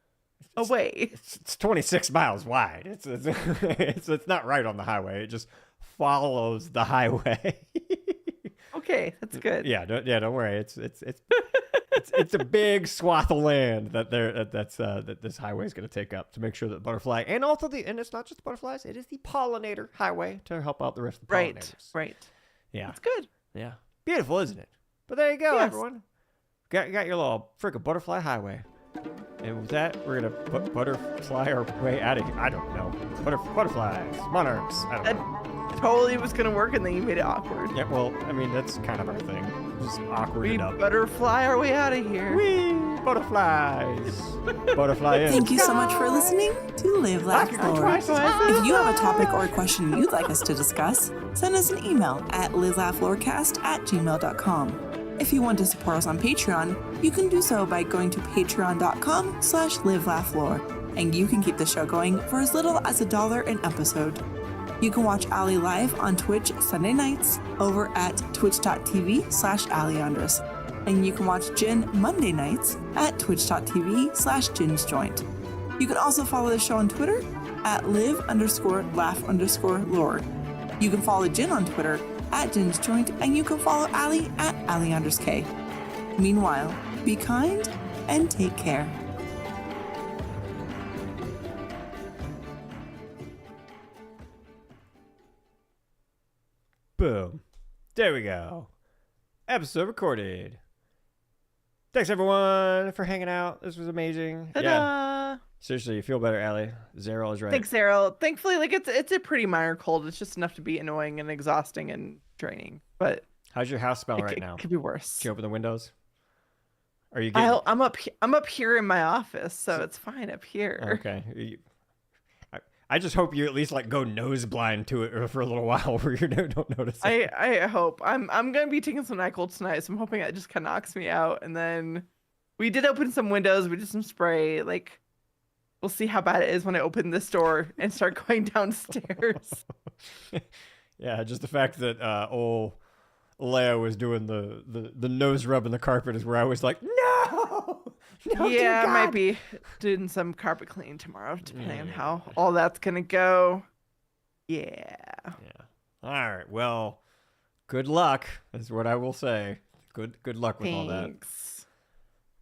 away. It's 26 miles wide. It's not right on the highway. It just follows the highway. Okay, that's good. Yeah, don't worry. It's a big swath of land that this highway is going to take up to make sure that butterfly and it's not just the butterflies. It is the pollinator highway to help out the rest of the pollinators. Right. Yeah, it's good. Yeah, beautiful, isn't it? But there you go, Yes. everyone. Got your little freaking butterfly highway. And with that, we're gonna butterfly our way out of here. I don't know. Butterflies, monarchs. I don't know. Totally was gonna work, and then you made it awkward. Yeah, well, I mean that's kind of our thing. Just awkward it up. Butterfly our way out of here. Whee! Butterflies. Butterfly in. Thank you so much for listening to Live, Laugh, Lore. If you have a topic or a question you'd like us to discuss, send us an email at livelaughlorecast@gmail.com. If you want to support us on Patreon, you can do so by going to patreon.com/livelaughLore, and you can keep the show going for as little as $1 an episode. You can watch Ali live on Twitch Sunday nights over at twitch.tv/AliAndres, and you can watch Jin Monday nights at twitch.tv/JinsJoint. You can also follow the show on Twitter at live_laugh_lore. You can follow Jin on Twitter at JinsJoint, and you can follow Ali at AliAndresK. Meanwhile, be kind and take care. Boom. There we go. Episode recorded. Thanks everyone for hanging out. This was amazing. Ta-da! Yeah. Seriously, you feel better, Allie. Zero is right. Thanks, Errol. Thankfully, like it's a pretty minor cold. It's just enough to be annoying and exhausting and draining. But how's your house smell right now? It could be worse. Can you open the windows? Are you getting... I'm up here in my office, so it's fine up here. Okay. I just hope you at least like go nose blind to it for a little while where you don't notice it. I hope. I'm gonna be taking some NyQuil tonight, so I'm hoping it just kind of knocks me out. And then we did open some windows. We did some spray. Like, we'll see how bad it is when I open this door and start going downstairs. Yeah, just the fact that old Leia was doing the nose rub in the carpet is where I was like, no. Yeah, I might be doing some carpet cleaning tomorrow, depending on how all that's gonna go. Yeah. All right. Well, good luck is what I will say. Good luck with all that. Thanks.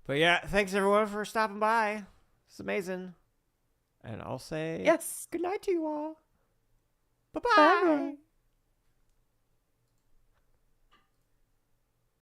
But yeah, thanks everyone for stopping by. It's amazing. And I'll say yes. Good night to you all. Bye-bye. Bye.